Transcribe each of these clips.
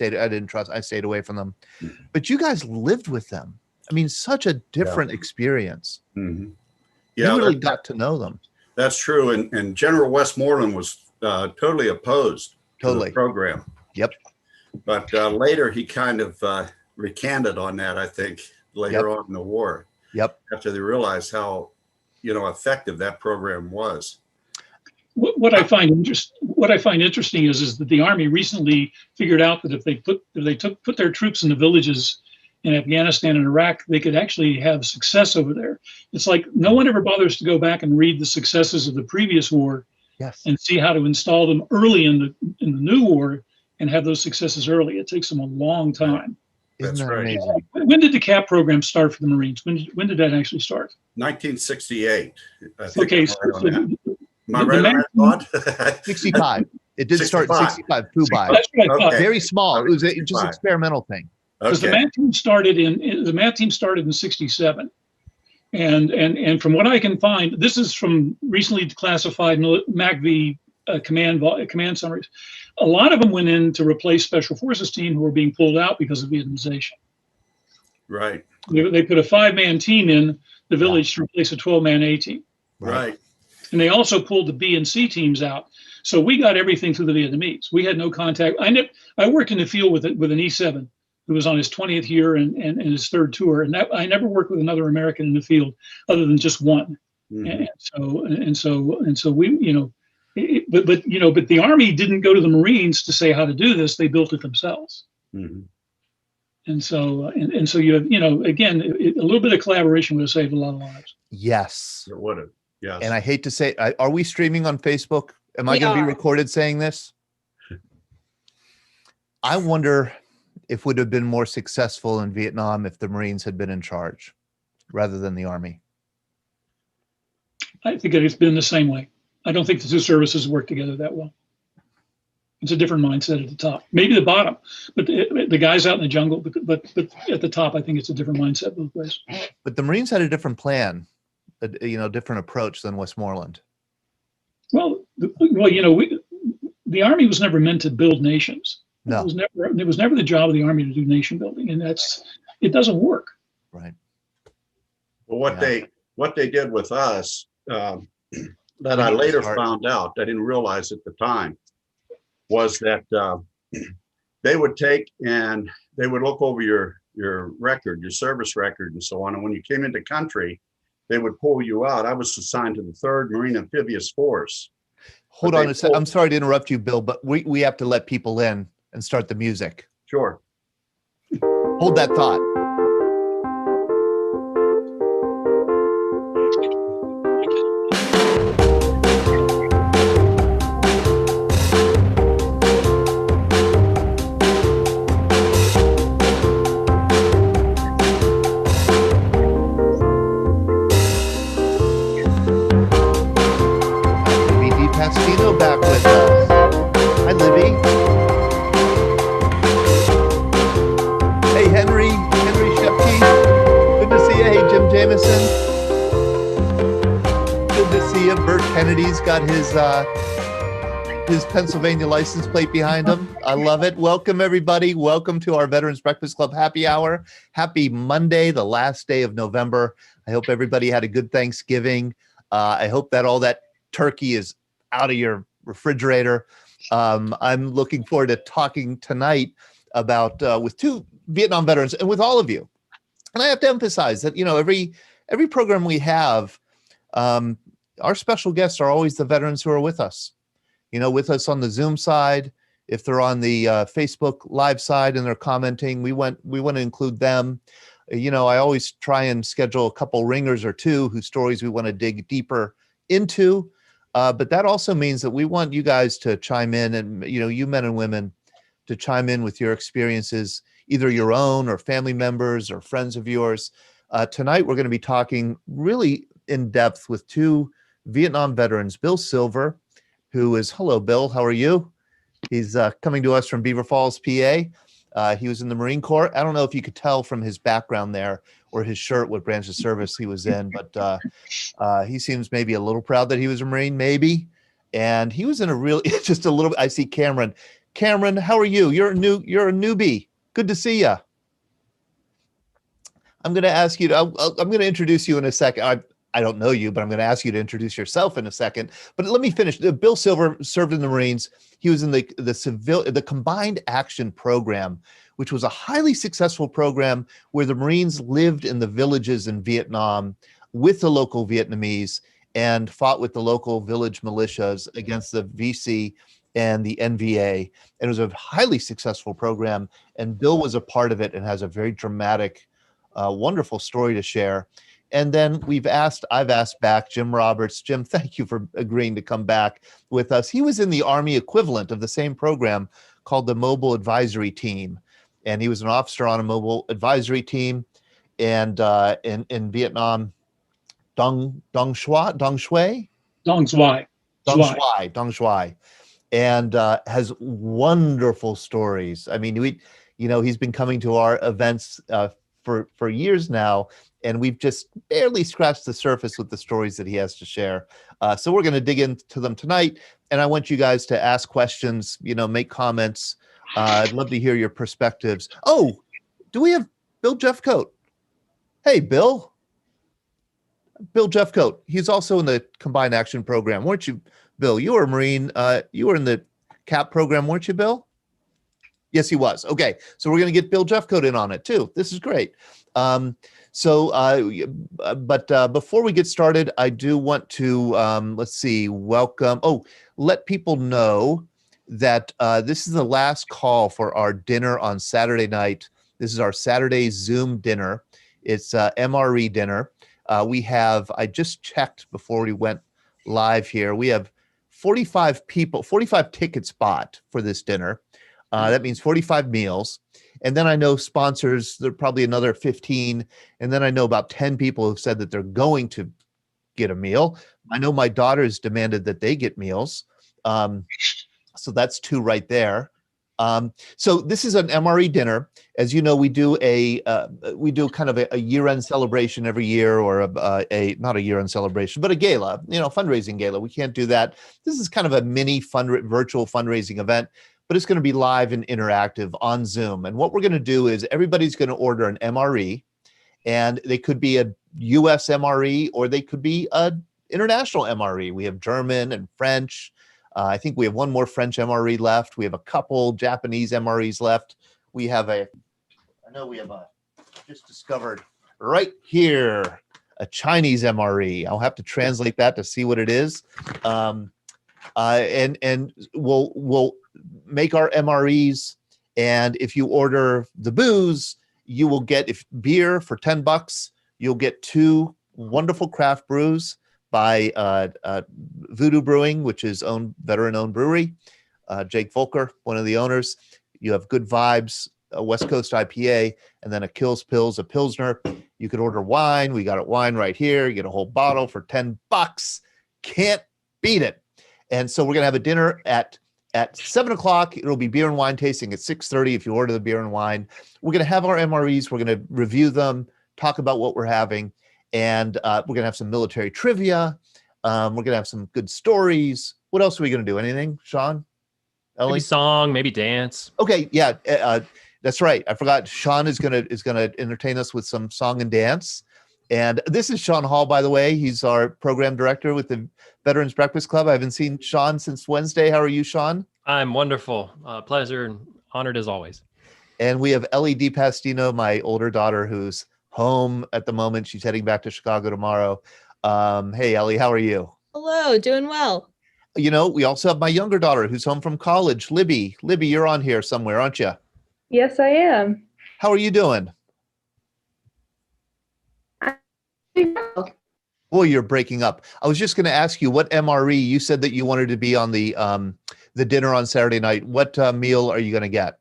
I stayed away from them. But you guys lived with them. I mean, such a different experience. Mm-hmm. Yeah, you really got to know them. That's true. And General Westmoreland was totally opposed to the program. Yep. But later he kind of recanted on that, I think, later on in the war. Yep. After they realized how, effective that program was. What I find interesting is that the Army recently figured out that if they put their troops in the villages in Afghanistan and Iraq, they could actually have success over there. It's like no one ever bothers to go back and read the successes of the previous war, and see how to install them early in the new war and have those successes early. It takes them a long time. That's right. Amazing? When did the CAP program start for the Marines? When did that actually start? 1968. Okay, Am I right on that thought? 65. It did start in 65. Fubai. That's what I thought. Very small. It was just an experimental thing. Because the MAT team started in 67, and from what I can find, this is from recently declassified MACV command summaries. A lot of them went in to replace Special Forces team who were being pulled out because of Vietnamization. Right. They put a 5-man team in the village to replace a 12-man A team. Right. And they also pulled the B and C teams out. So we got everything through the Vietnamese. We had no contact. I worked in the field with an E7 who was on his 20th year and his third tour. And I never worked with another American in the field other than just one. Mm-hmm. And so we, but the Army didn't go to the Marines to say how to do this. They built it themselves. Mm-hmm. And so you have, again, a little bit of collaboration would have saved a lot of lives. Yes. It would have. Yes. And I hate to say, are we streaming on Facebook? Am I going to be recorded saying this? I wonder if would have been more successful in Vietnam if the Marines had been in charge rather than the Army. I think it's been the same way. I don't think the two services work together that well. It's a different mindset at the top, maybe the bottom, but the guys out in the jungle, but at the top, I think it's a different mindset both ways. But the Marines had a different plan, different approach than Westmoreland. Well, the Army was never meant to build nations. No, it was never the job of the Army to do nation building, and it doesn't work. Right. Well, what they did with us that I later found out, I didn't realize at the time, was that they would take and they would look over your record, your service record, and so on. And when you came into country, they would pull you out. I was assigned to the 3rd Marine Amphibious Force. Hold on a second. I'm sorry to interrupt you, Bill, but we have to let people in and start the music. Sure. Hold that thought. Back with us. Hi, Libby. Hey, Henry Schepke. Good to see you. Hey, Jim Jameson. Good to see you. Bert Kennedy's got his Pennsylvania license plate behind him. I love it. Welcome, everybody. Welcome to our Veterans Breakfast Club Happy Hour. Happy Monday, the last day of November. I hope everybody had a good Thanksgiving. I hope that all that turkey is out of your refrigerator. I'm looking forward to talking tonight about with 2 Vietnam veterans and with all of you. And I have to emphasize that, every program we have, our special guests are always the veterans who are with us, with us on the Zoom side. If they're on the Facebook Live side and they're commenting, we want to include them. I always try and schedule a couple ringers or 2 whose stories we want to dig deeper into. But that also means that we want you guys to chime in and, you men and women to chime in with your experiences, either your own or family members or friends of yours. Tonight, we're going to be talking really in depth with 2 Vietnam veterans, Bill Silver, who is, hello, Bill, how are you? He's coming to us from Beaver Falls, PA. He was in the Marine Corps. I don't know if you could tell from his background there or his shirt what branch of service he was in, but he seems maybe a little proud that he was a Marine, maybe. And he was in a really, just a little, I see Cameron Cameron, how are you? You're a newbie. Good to see you. I'm going to ask you. I'm going to introduce you in a second. I don't know you, but I'm going to ask you to introduce yourself in a second. But let me finish. Bill Silver served in the Marines. He was in the Combined Action Program, which was a highly successful program where the Marines lived in the villages in Vietnam with the local Vietnamese and fought with the local village militias against the VC and the NVA. And it was a highly successful program. And Bill was a part of it and has a very dramatic, wonderful story to share. And then I've asked back Jim Roberts. Jim, thank you for agreeing to come back with us. He was in the Army equivalent of the same program called the Mobile Advisory Team. And he was an officer on a mobile advisory team. And in Vietnam, Dong Xuai, and has wonderful stories. I mean, he's been coming to our events for years now, and we've just barely scratched the surface with the stories that he has to share. So we're going to dig into them tonight, and I want you guys to ask questions, make comments. I'd love to hear your perspectives. Oh, do we have Bill Jeffcoat? Hey, Bill. Bill Jeffcoat. He's also in the Combined Action Program, weren't you, Bill? You were a Marine. You were in the CAP program, weren't you, Bill? Yes, he was. Okay, so we're going to get Bill Jeffcoat in on it too. This is great. But before we get started, I do want to let people know that this is the last call for our dinner on Saturday night. This is our Saturday Zoom dinner. It's MRE dinner. I just checked before we went live here. We have 45 tickets bought for this dinner. That means 45 meals. And then I know sponsors, there are probably another 15. And then I know about 10 people who've said that they're going to get a meal. I know my daughters demanded that they get meals. So that's 2 right there. So this is an MRE dinner. As you know, we do kind of a year-end celebration every year, or not a year-end celebration, but a gala, fundraising gala. We can't do that. This is kind of a mini virtual fundraising event, but it's going to be live and interactive on Zoom. And what we're going to do is everybody's going to order an MRE, and they could be a US MRE or they could be an international MRE. We have German and French. I think we have one more French MRE left. We have a couple Japanese MREs left. Just discovered right here, a Chinese MRE. I'll have to translate that to see what it is. And we'll make our MREs. And if you order the booze, you will get beer for $10. You'll get 2 wonderful craft brews by Voodoo Brewing, which is veteran-owned brewery. Jake Volker, one of the owners. You have Good Vibes, a West Coast IPA, and then a Kills Pills, a Pilsner. You could order wine. We got wine right here. You get a whole bottle for $10. Can't beat it. And so we're going to have a dinner at 7 o'clock. It'll be beer and wine tasting at 6:30 if you order the beer and wine. We're going to have our MREs. We're going to review them, talk about what we're having. And we're going to have some military trivia. We're going to have some good stories. What else are we going to do? Anything, Sean? Ellie? Maybe song, maybe dance. Okay, yeah, that's right. I forgot. Sean is going to entertain us with some song and dance. And this is Sean Hall, by the way. He's our program director with the Veterans Breakfast Club. I haven't seen Sean since Wednesday. How are you, Sean? I'm wonderful. Pleasure and honored as always. And we have Ellie DiPastino, my older daughter, who's home at the moment. She's heading back to Chicago tomorrow. Hey, Ellie, how are you? Hello, doing well. We also have my younger daughter who's home from college, Libby. Libby, you're on here somewhere, aren't you? Yes, I am. How are you doing? Boy, you're breaking up. I was just going to ask you what MRE. You said that you wanted to be on the dinner on Saturday night. What meal are you going to get?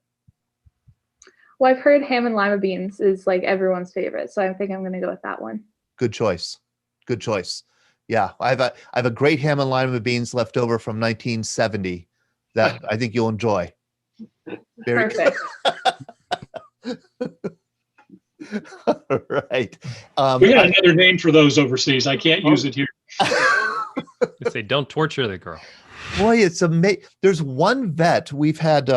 Well, I've heard ham and lima beans is like everyone's favorite, so I think I'm going to go with that one. Good choice. Good choice. Yeah, I have a great ham and lima beans left over from 1970 that I think you'll enjoy. Very Perfect. All right. We got another name for those overseas. I can't use it here. They say don't torture the girl. Boy, it's amazing. There's one vet. We've had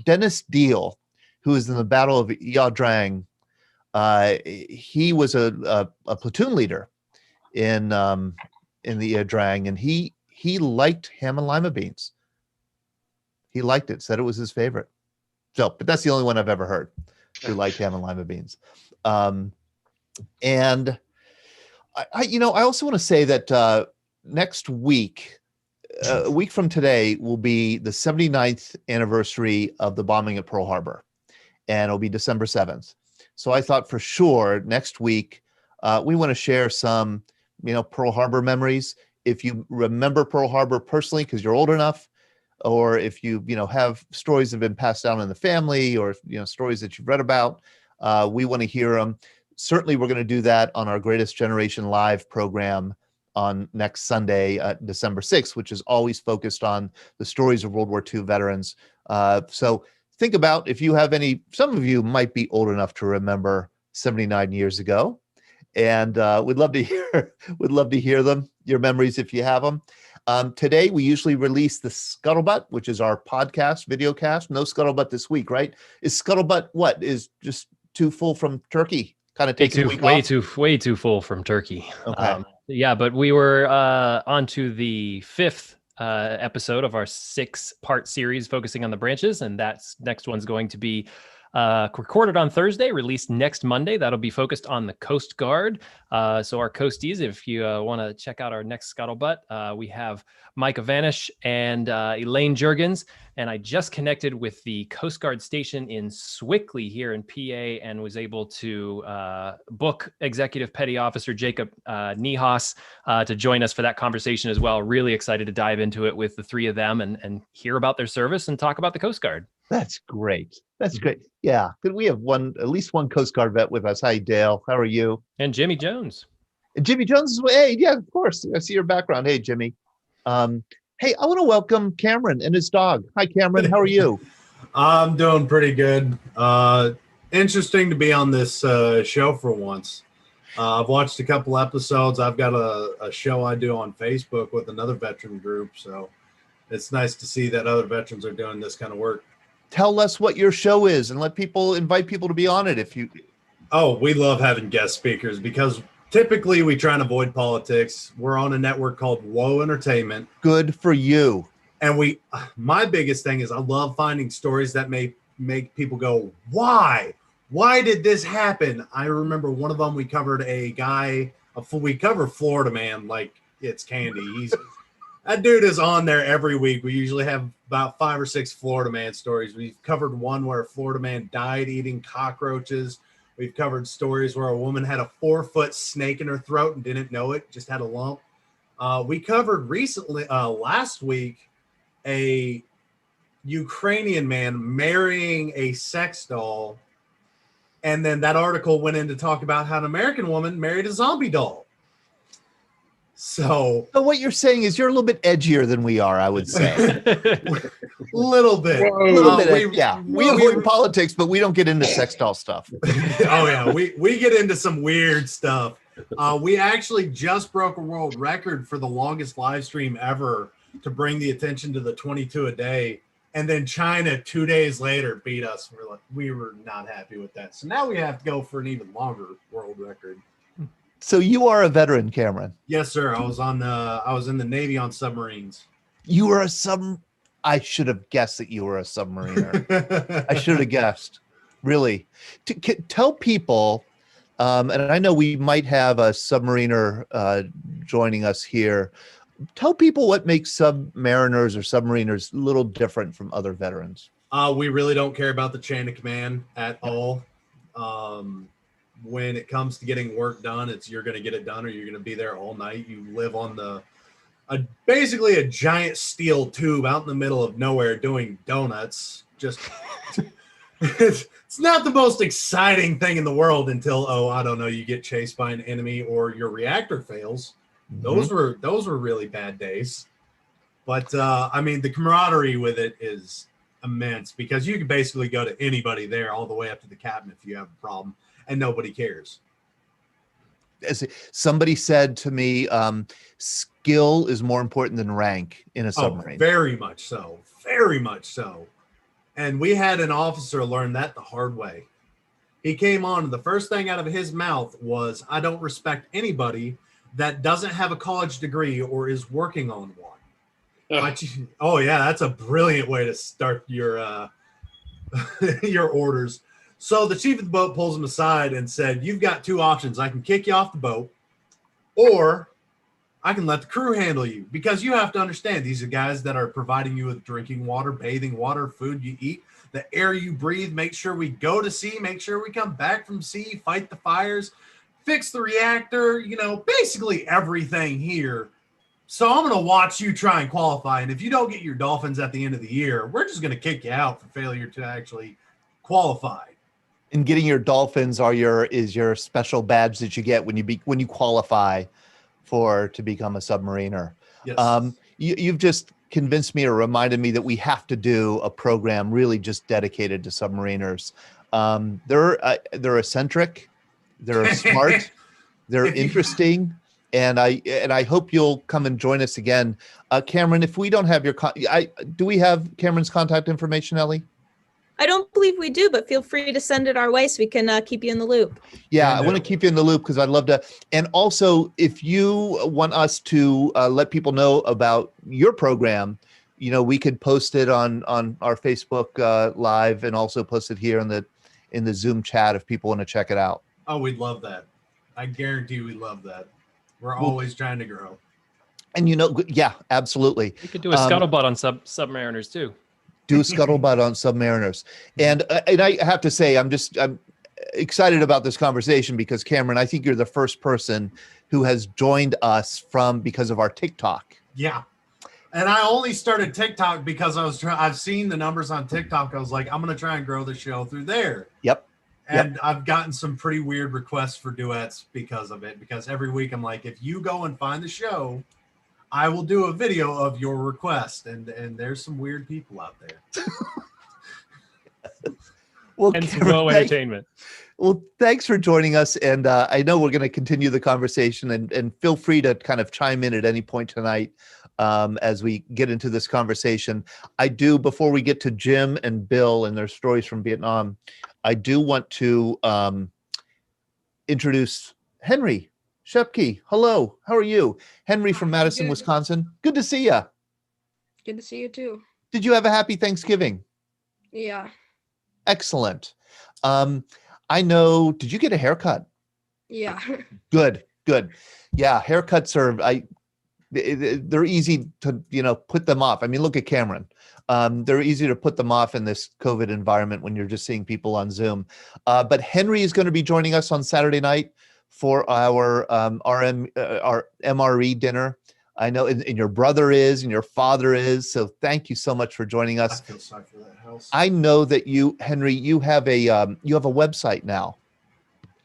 Dennis Deal, who was in the Battle of Ia Drang. He was a platoon leader in the Ia Drang, and he liked ham and lima beans. He liked it, said it was his favorite. So, but that's the only one I've ever heard who liked ham and lima beans. And I also want to say that next week, a week from today, will be the 79th anniversary of the bombing at Pearl Harbor, and it'll be December 7th. So I thought for sure next week we want to share some, Pearl Harbor memories. If you remember Pearl Harbor personally, because you're old enough, or if you have stories that have been passed down in the family, or stories that you've read about, we want to hear them. Certainly, we're going to do that on our Greatest Generation Live program on next Sunday, December 6th, which is always focused on the stories of World War II veterans. So think about if you have any. Some of you might be old enough to remember 79 years ago, and we'd love to hear them, your memories if you have them. Today, we usually release the Scuttlebutt, which is our podcast, video cast. No Scuttlebutt this week, right? Is Scuttlebutt what? Is just too full from turkey? Kind of takes a week off? Way too full from turkey. Okay. Yeah, but we were on to the 5th episode of our 6-part series focusing on the branches, and that's next one's going to be recorded on Thursday, released next Monday. That'll be focused on the Coast Guard. So our Coasties, if you want to check out our next Scuttlebutt, we have Mike Vanish and Elaine Juergens. And I just connected with the Coast Guard station in Swickley here in PA and was able to book Executive Petty Officer Jacob Niehaus to join us for that conversation as well. Really excited to dive into it with the three of them and hear about their service and talk about the Coast Guard. That's great. That's great. Yeah. We have at least one Coast Guard vet with us. Hi, Dale. How are you? And Jimmy Jones. And Jimmy Jones is, hey, yeah, of course. I see your background. Hey, Jimmy. Hey, I want to welcome Cameron and his dog. Hi, Cameron. How are you? I'm doing pretty good. Interesting to be on this show for once. I've watched a couple episodes. I've got a show I do on Facebook with another veteran group. So it's nice to see that other veterans are doing this kind of work. Tell us what your show is and invite people to be on it if you. Oh, we love having guest speakers because typically we try and avoid politics. We're on a network called Whoa Entertainment. Good for you. And my biggest thing is I love finding stories that make people go, why? Why did this happen? I remember one of them, we covered we cover Florida Man like it's candy. That dude is on there every week. We usually have about 5 or 6 Florida Man stories. We've covered one where a Florida man died eating cockroaches. We've covered stories where a woman had a 4-foot snake in her throat and didn't know it, just had a lump. We covered recently, last week, a Ukrainian man marrying a sex doll. And then that article went in to talk about how an American woman married a zombie doll. So what you're saying is you're a little bit edgier than we are, I would say. little bit. We avoid politics, but we don't get into sex doll stuff. Oh yeah, we get into some weird stuff. We actually just broke a world record for the longest live stream ever to bring the attention to the 22 a day. And then China 2 days later beat us. We were not happy with that. So now we have to go for an even longer world record. So you are a veteran, Cameron? Yes, sir. I was in the Navy on submarines. You were I should have guessed that you were a submariner. I should have guessed. Really. Tell people, and I know we might have a submariner joining us here. Tell people what makes submariners or submariners a little different from other veterans. We really don't care about the chain of command at all. When it comes to getting work done, it's you're going to get it done or you're going to be there all night. You live on basically a giant steel tube out in the middle of nowhere doing donuts. Just it's not the most exciting thing in the world until, I don't know, you get chased by an enemy or your reactor fails. Mm-hmm. Those were really bad days. But the camaraderie with it is immense because you can basically go to anybody there all the way up to the captain if you have a problem. And nobody cares. Somebody said to me, skill is more important than rank in a submarine. Very much so. Very much so. And we had an officer learn that the hard way. He came on, and the first thing out of his mouth was, I don't respect anybody that doesn't have a college degree or is working on one. Oh yeah, that's a brilliant way to start your your orders. So the chief of the boat pulls him aside and said, you've got two options. I can kick you off the boat, or I can let the crew handle you, because you have to understand, these are guys that are providing you with drinking water, bathing water, food you eat, the air you breathe, make sure we go to sea, make sure we come back from sea, fight the fires, fix the reactor, basically everything here. So I'm going to watch you try and qualify. And if you don't get your dolphins at the end of the year, we're just going to kick you out for failure to actually qualify. And getting your dolphins is your special badge that you get when you qualify to become a submariner. Yes. You've just convinced me or reminded me that we have to do a program really just dedicated to submariners. They're eccentric, they're smart, they're interesting. And I hope you'll come and join us again. Cameron, if we don't have your, do we have Cameron's contact information, Ellie? I don't believe we do, but feel free to send it our way so we can keep you in the loop. Yeah, I want to keep you in the loop because I'd love to. And also, if you want us to let people know about your program, we could post it on our Facebook Live and also post it here in the Zoom chat if people want to check it out. Oh, we'd love that. I guarantee we love that. We're always trying to grow. And yeah, absolutely. You could do a scuttlebutt on Submariners too. Do a scuttlebutt on Submariners. And I have to say, I'm excited about this conversation because, Cameron, I think you're the first person who has joined us because of our TikTok. Yeah. And I only started TikTok because I've seen the numbers on TikTok. I was like, I'm going to try and grow the show through there. Yep. And I've gotten some pretty weird requests for duets because of it. Because every week I'm like, if you go and find the show, I will do a video of your request. And there's some weird people out there. Well, and some low entertainment. Well, thanks for joining us. And I know we're going to continue the conversation and feel free to kind of chime in at any point tonight as we get into this conversation. Before we get to Jim and Bill and their stories from Vietnam, I do want to introduce Henry Schepke. Hello, how are you? Henry from Madison, Wisconsin. Good to see you. Good to see you too. Did you have a happy Thanksgiving? Yeah. Excellent. I know, did you get a haircut? Yeah. Good. Yeah, haircuts they're easy to, put them off. I mean, look at Cameron. They're easy to put them off in this COVID environment when you're just seeing people on Zoom. But Henry is going to be joining us on Saturday night for our MRE dinner. I know, and your brother is, and your father is. So thank you so much for joining us. I feel sorry for that house. I know that Henry, you have a website now.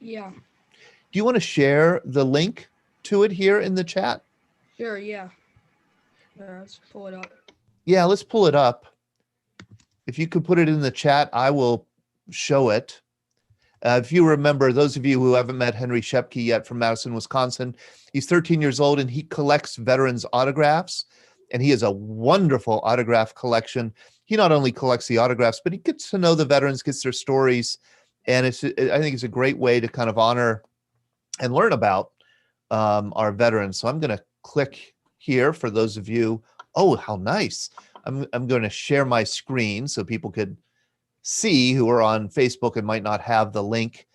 Yeah. Do you want to share the link to it here in the chat? Sure, yeah. Let's pull it up. Yeah, let's pull it up. If you could put it in the chat, I will show it. If you remember, those of you who haven't met Henry Schepke yet from Madison, Wisconsin, he's 13 years old and he collects veterans' autographs, and he has a wonderful autograph collection. He not only collects the autographs, but he gets to know the veterans, gets their stories, and I think it's a great way to kind of honor and learn about our veterans. So I'm going to click here for those of you. Oh, how nice. I'm going to share my screen so people could see who are on Facebook and might not have the link.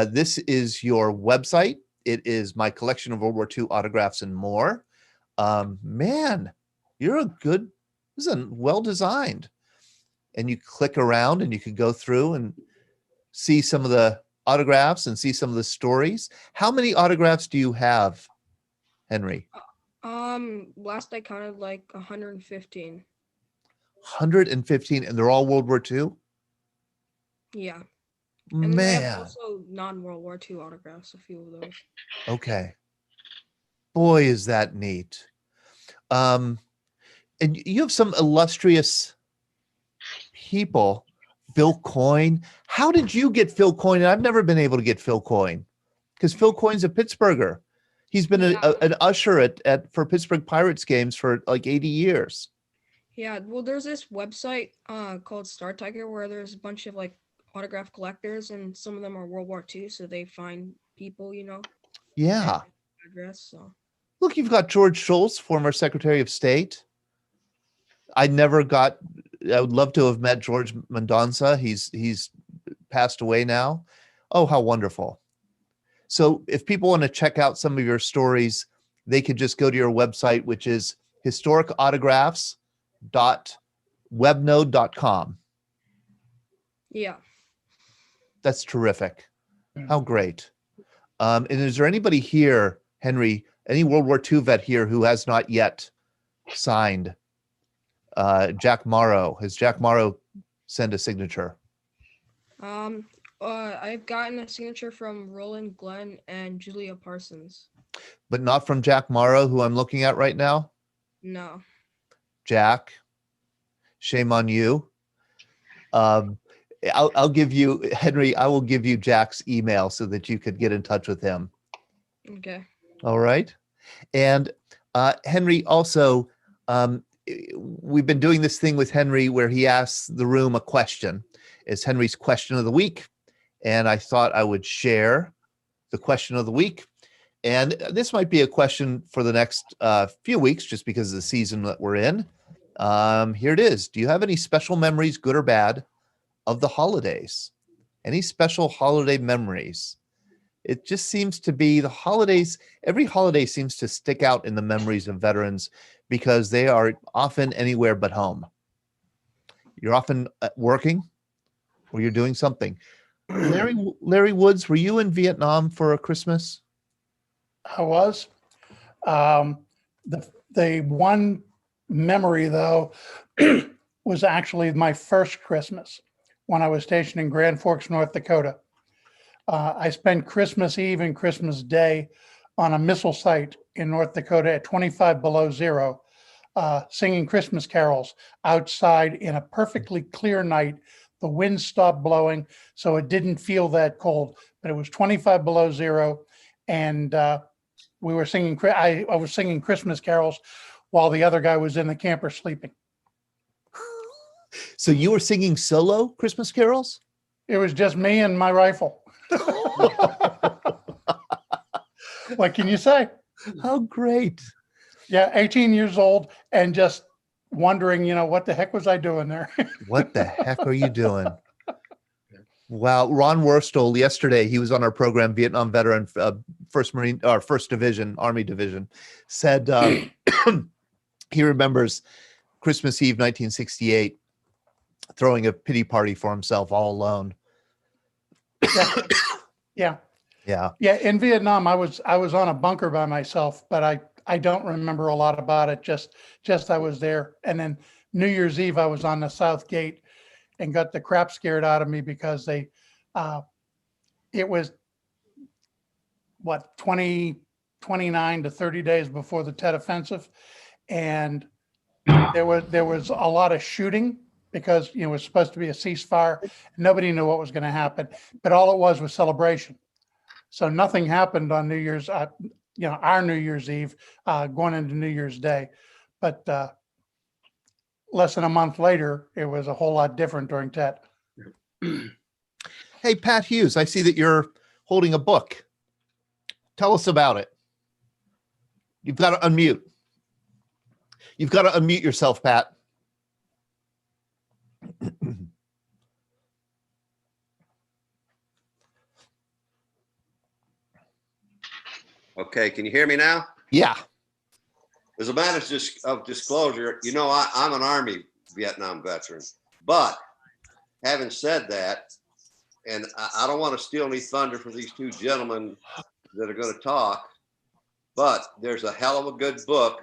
This is your website. It is my collection of World War II autographs and more. Man, this is well designed. And you click around and you can go through and see some of the autographs and see some of the stories. How many autographs do you have, Henry? Last I counted like 115. 115, and they're all World War II? Yeah. And I have Man. also non-World War II autographs, a few of those. Okay. Boy, is that neat. And you have some illustrious people. Phil Coyne. How did you get Phil Coyne? I've never been able to get Phil Coyne because Phil Coyne's a Pittsburgher. He's been an usher at for Pittsburgh Pirates games for like 80 years. Yeah, well, there's this website called Star Tiger where there's a bunch of like autograph collectors, and some of them are World War II, so they find people, Yeah. address. So Look, you've got George Shultz, former Secretary of State. I would love to have met George Mendonça. He's passed away now. Oh, how wonderful. So if people want to check out some of your stories, they could just go to your website, which is historicautographs.webnode.com. yeah. That's terrific. How great. And is there anybody here, Henry, any World War II vet here who has not yet signed Jack Morrow? Has Jack Morrow sent a signature? I've gotten a signature from Roland Glenn and Julia Parsons. But not from Jack Morrow, who I'm looking at right now? No. Jack, shame on you. I'll give you, Henry, I will give you Jack's email so that you could get in touch with him. Okay. All right. And Henry, also, we've been doing this thing with Henry where he asks the room a question. It's Henry's question of the week. And I thought I would share the question of the week. And this might be a question for the next few weeks, just because of the season that we're in. Here it is. Do you have any special memories, good or bad, of the holidays? Any special holiday memories? It just seems to be the holidays. Every holiday seems to stick out in the memories of veterans because they are often anywhere but home. You're often working or you're doing something. Larry Woods, were you in Vietnam for a Christmas? I was. The one memory, though, was actually my first Christmas when I was stationed in Grand Forks, North Dakota. I spent Christmas Eve and Christmas Day on a missile site in North Dakota at 25 below zero, singing Christmas carols outside in a perfectly clear night. The wind stopped blowing, so it didn't feel that cold, but it was 25 below zero. And we were singing, I was singing Christmas carols while the other guy was in the camper sleeping. So you were singing solo Christmas carols? It was just me and my rifle. What can you say? How great. Yeah, 18 years old and just wondering, what the heck was I doing there? What the heck are you doing? Wow. Ron Worstel, yesterday, he was on our program, Vietnam veteran, 1st Division, Army Division, said he remembers Christmas Eve, 1968, throwing a pity party for himself all alone. Yeah. Yeah. Yeah. In Vietnam, I was on a bunker by myself, but I don't remember a lot about it. Just I was there. And then New Year's Eve, I was on the South Gate and got the crap scared out of me because it was 29 to 30 days before the Tet Offensive. And there was a lot of shooting because, it was supposed to be a ceasefire. Nobody knew what was going to happen, but all it was celebration. So nothing happened on New Year's, our New Year's Eve, going into New Year's Day. But less than a month later, it was a whole lot different during Tet. Hey, Pat Hughes, I see that you're holding a book. Tell us about it. You've got to unmute. You've got to unmute yourself, Pat. Okay, can you hear me now? Yeah. As a matter of disclosure, I'm an Army Vietnam veteran. But having said that, and I don't want to steal any thunder for these two gentlemen that are going to talk, but there's a hell of a good book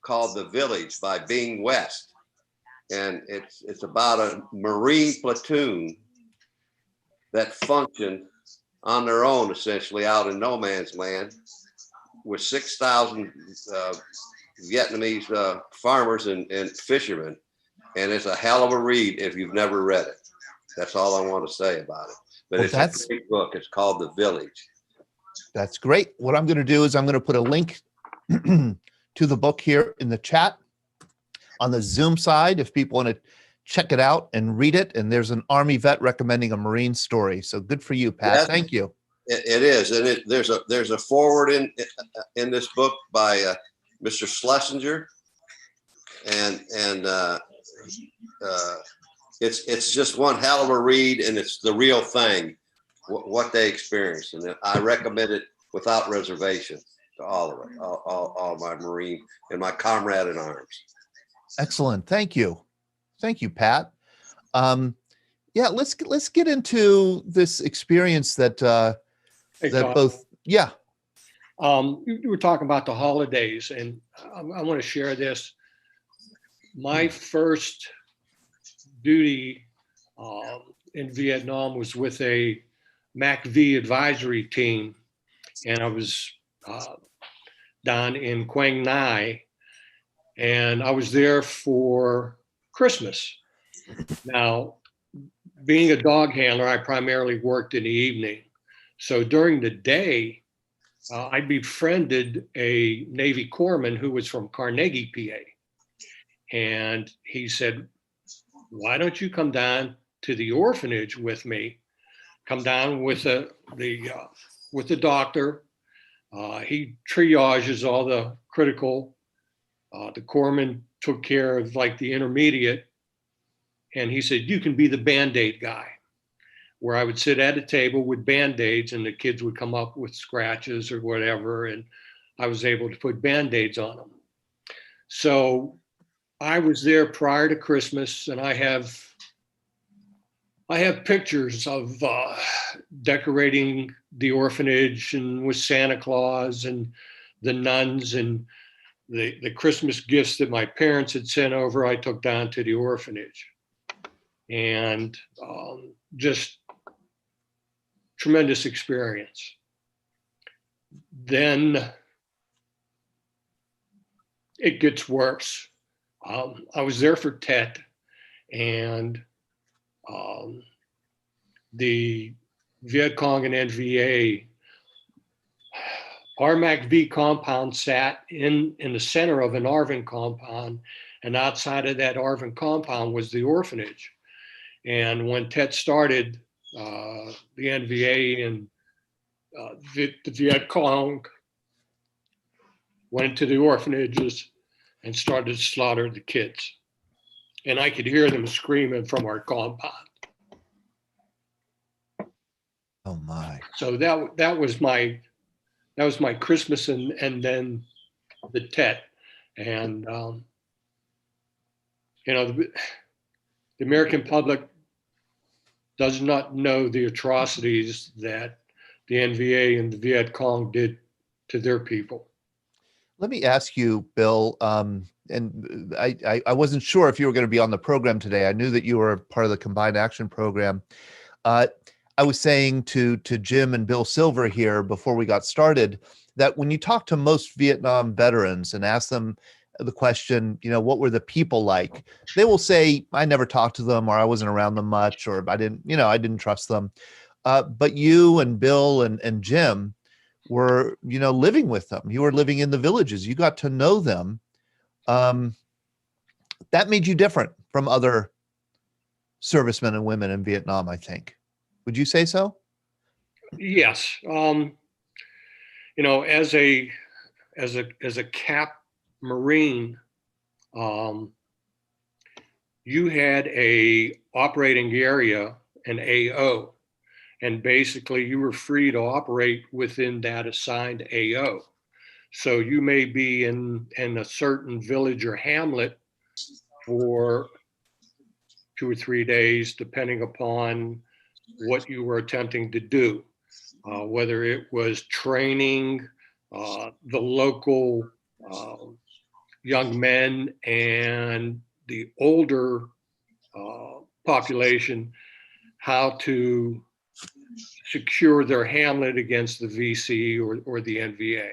called The Village by Bing West. And it's about a Marine platoon that functioned on their own, essentially, out in no man's land with 6,000 Vietnamese farmers and fishermen. And it's a hell of a read if you've never read it. That's all I want to say about it. But it's a great book. It's called The Village. That's great. What I'm going to do is I'm going to put a link to the book here in the chat on the Zoom side if people want to check it out and read it. And there's an Army vet recommending a Marine story. So good for you, Pat. Yes. Thank you. It is, and there's a forward in this book by Mr. Schlesinger, and it's just one hell of a read, and it's the real thing, what they experienced, and I recommend it without reservation to all of it, all my Marine and my comrade in arms. Excellent. Thank you, Pat. Yeah, let's get into this experience that. Hey, That Todd. both, yeah. You were talking about the holidays, and I want to share this. My first duty in Vietnam was with a MACV advisory team, and I was down in Quang Nai, and I was there for Christmas. Now, being a dog handler, I primarily worked in the evening. So during the day, I befriended a Navy corpsman who was from Carnegie, PA. And he said, why don't you come down to the orphanage with me? Come down with the doctor. He triages all the critical. The corpsman took care of like the intermediate. And he said, you can be the Band-Aid guy, where I would sit at a table with Band-Aids and the kids would come up with scratches or whatever. And I was able to put Band-Aids on them. So I was there prior to Christmas, and I have pictures of decorating the orphanage and with Santa Claus and the nuns and the Christmas gifts that my parents had sent over, I took down to the orphanage. And just tremendous experience. Then it gets worse. I was there for Tet, and the Viet Cong and NVA, our MACV compound sat in the center of an ARVN compound, and outside of that ARVN compound was the orphanage. And when Tet started, the NVA and the Viet Cong went into the orphanages and started to slaughter the kids. And I could hear them screaming from our compound. Oh my. So that was my Christmas and then the Tet. And the American public does not know the atrocities that the NVA and the Viet Cong did to their people. Let me ask you, Bill, and I wasn't sure if you were going to be on the program today. I knew that you were part of the Combined Action Program. I was saying to Jim and Bill Silver here before we got started that when you talk to most Vietnam veterans and ask them the question, what were the people like? They will say, I never talked to them, or I wasn't around them much, or I didn't trust them. But you and Bill and Jim were, living with them. You were living in the villages. You got to know them. That made you different from other servicemen and women in Vietnam, I think. Would you say so? Yes. As a cap Marine, you had a operating area, an AO, and basically you were free to operate within that assigned AO. So you may be in a certain village or hamlet for 2 or 3 days, depending upon what you were attempting to do, whether it was training the local young men and the older population how to secure their hamlet against the VC or the NVA.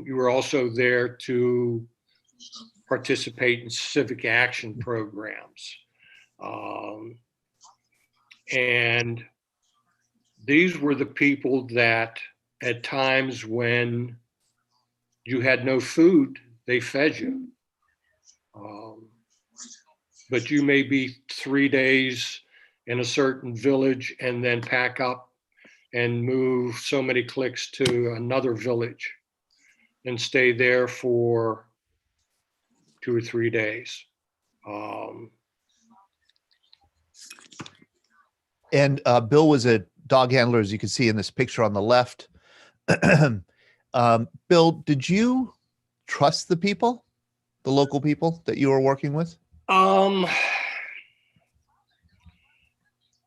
You were also there to participate in civic action programs. And these were the people that at times when you had no food, they fed you. But you may be 3 days in a certain village and then pack up and move so many clicks to another village and stay there for 2 or 3 days. And Bill was a dog handler, as you can see in this picture on the left. Bill, did you trust the people, the local people that you were working with?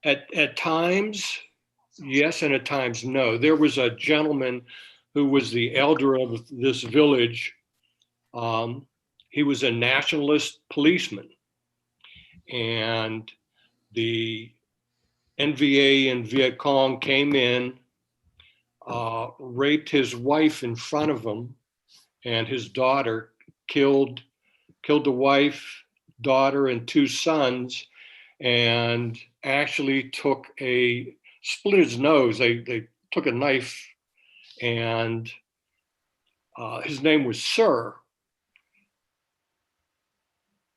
At times, yes, and at times, no. There was a gentleman who was the elder of this village. He was a nationalist policeman, and the NVA and Viet Cong came in, raped his wife in front of him, and his daughter, killed the wife, daughter, and 2 sons, and actually split his nose. They took a knife, and his name was Sir.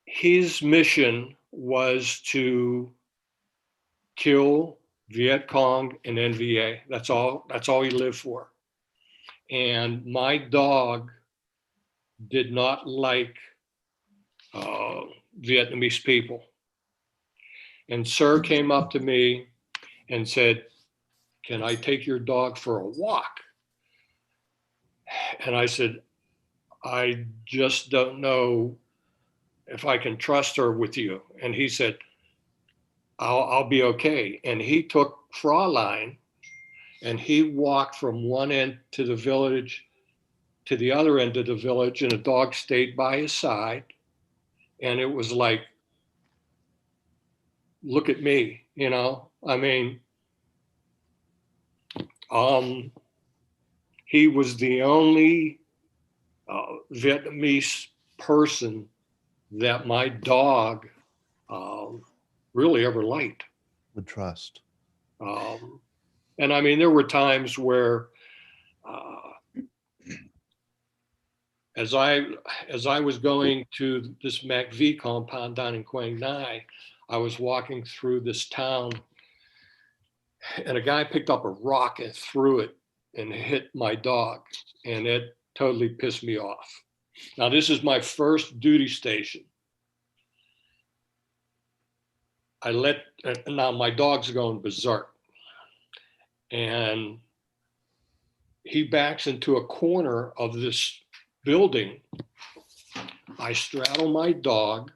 His mission was to kill Viet Cong and NVA. That's all he lived for. And my dog did not like Vietnamese people. And Sir came up to me and said, "Can I take your dog for a walk?" And I said, "I just don't know if I can trust her with you." And he said, I'll be okay. And he took Fraulein and he walked from one end to the village to the other end of the village, and a dog stayed by his side. And it was like, look at me, you know? I mean, he was the only Vietnamese person that my dog really ever liked. Would trust. And I mean, there were times where, as I was going to this MacV compound down in Quang Nai, I was walking through this town, and a guy picked up a rock and threw it and hit my dog, and it totally pissed me off. Now, this is my first duty station. Now my dog's going berserk, and he backs into a corner of this building. I straddle my dog.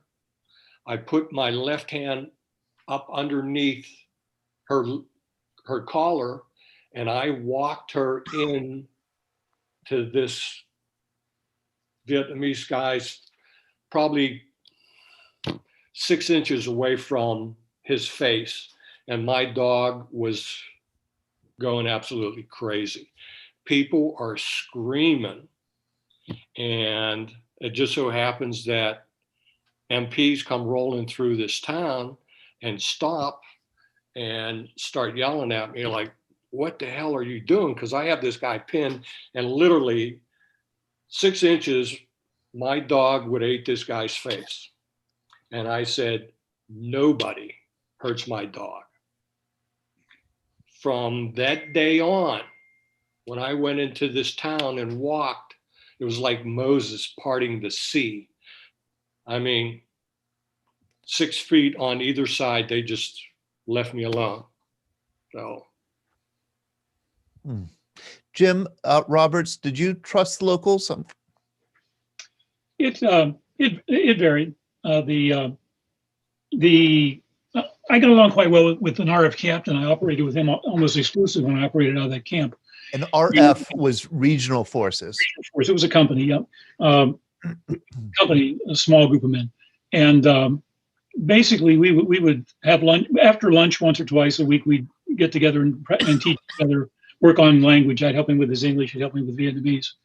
I put my left hand up underneath her collar, and I walked her in to this Vietnamese guy's, probably 6 inches away from his face, and my dog was going absolutely crazy. People are screaming, and it just so happens that MPs come rolling through this town and stop and start yelling at me like, "What the hell are you doing?" Because I have this guy pinned, and literally 6 inches, my dog would ate this guy's face. And I said, "Nobody hurts my dog." From that day on, when I went into this town and walked, it was like Moses parting the sea. I mean, 6 feet on either side, they just left me alone. So. Jim Roberts, did you trust the locals? It varied. I got along quite well with an RF captain. I operated with him almost exclusively when I operated out of that camp. And RF was regional forces. It was a company, yeah. Company, a small group of men. And basically we would have lunch after lunch once or twice a week. We'd get together and teach together, work on language. I'd help him with his English, he'd help me with Vietnamese.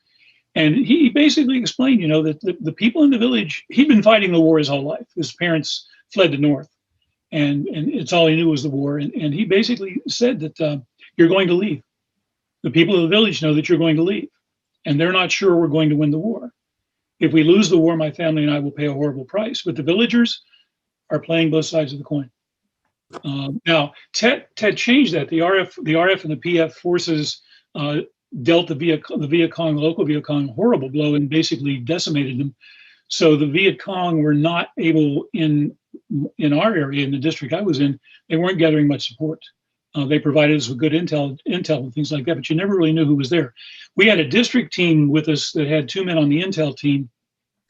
And he basically explained, you know, that the people in the village, he'd been fighting the war his whole life. His parents fled the North, and it's all he knew was the war. And he basically said that you're going to leave. The people of the village know that you're going to leave, and they're not sure we're going to win the war. If we lose the war, my family and I will pay a horrible price. But the villagers are playing both sides of the coin. Now, Ted changed that. The RF and the PF forces dealt the Viet Cong, local Viet Cong, a horrible blow and basically decimated them. So the Viet Cong were not able in our area, in the district I was in, they weren't gathering much support. They provided us with good intel and things like that, but you never really knew who was there. We had a district team with us that had 2 men on the intel team,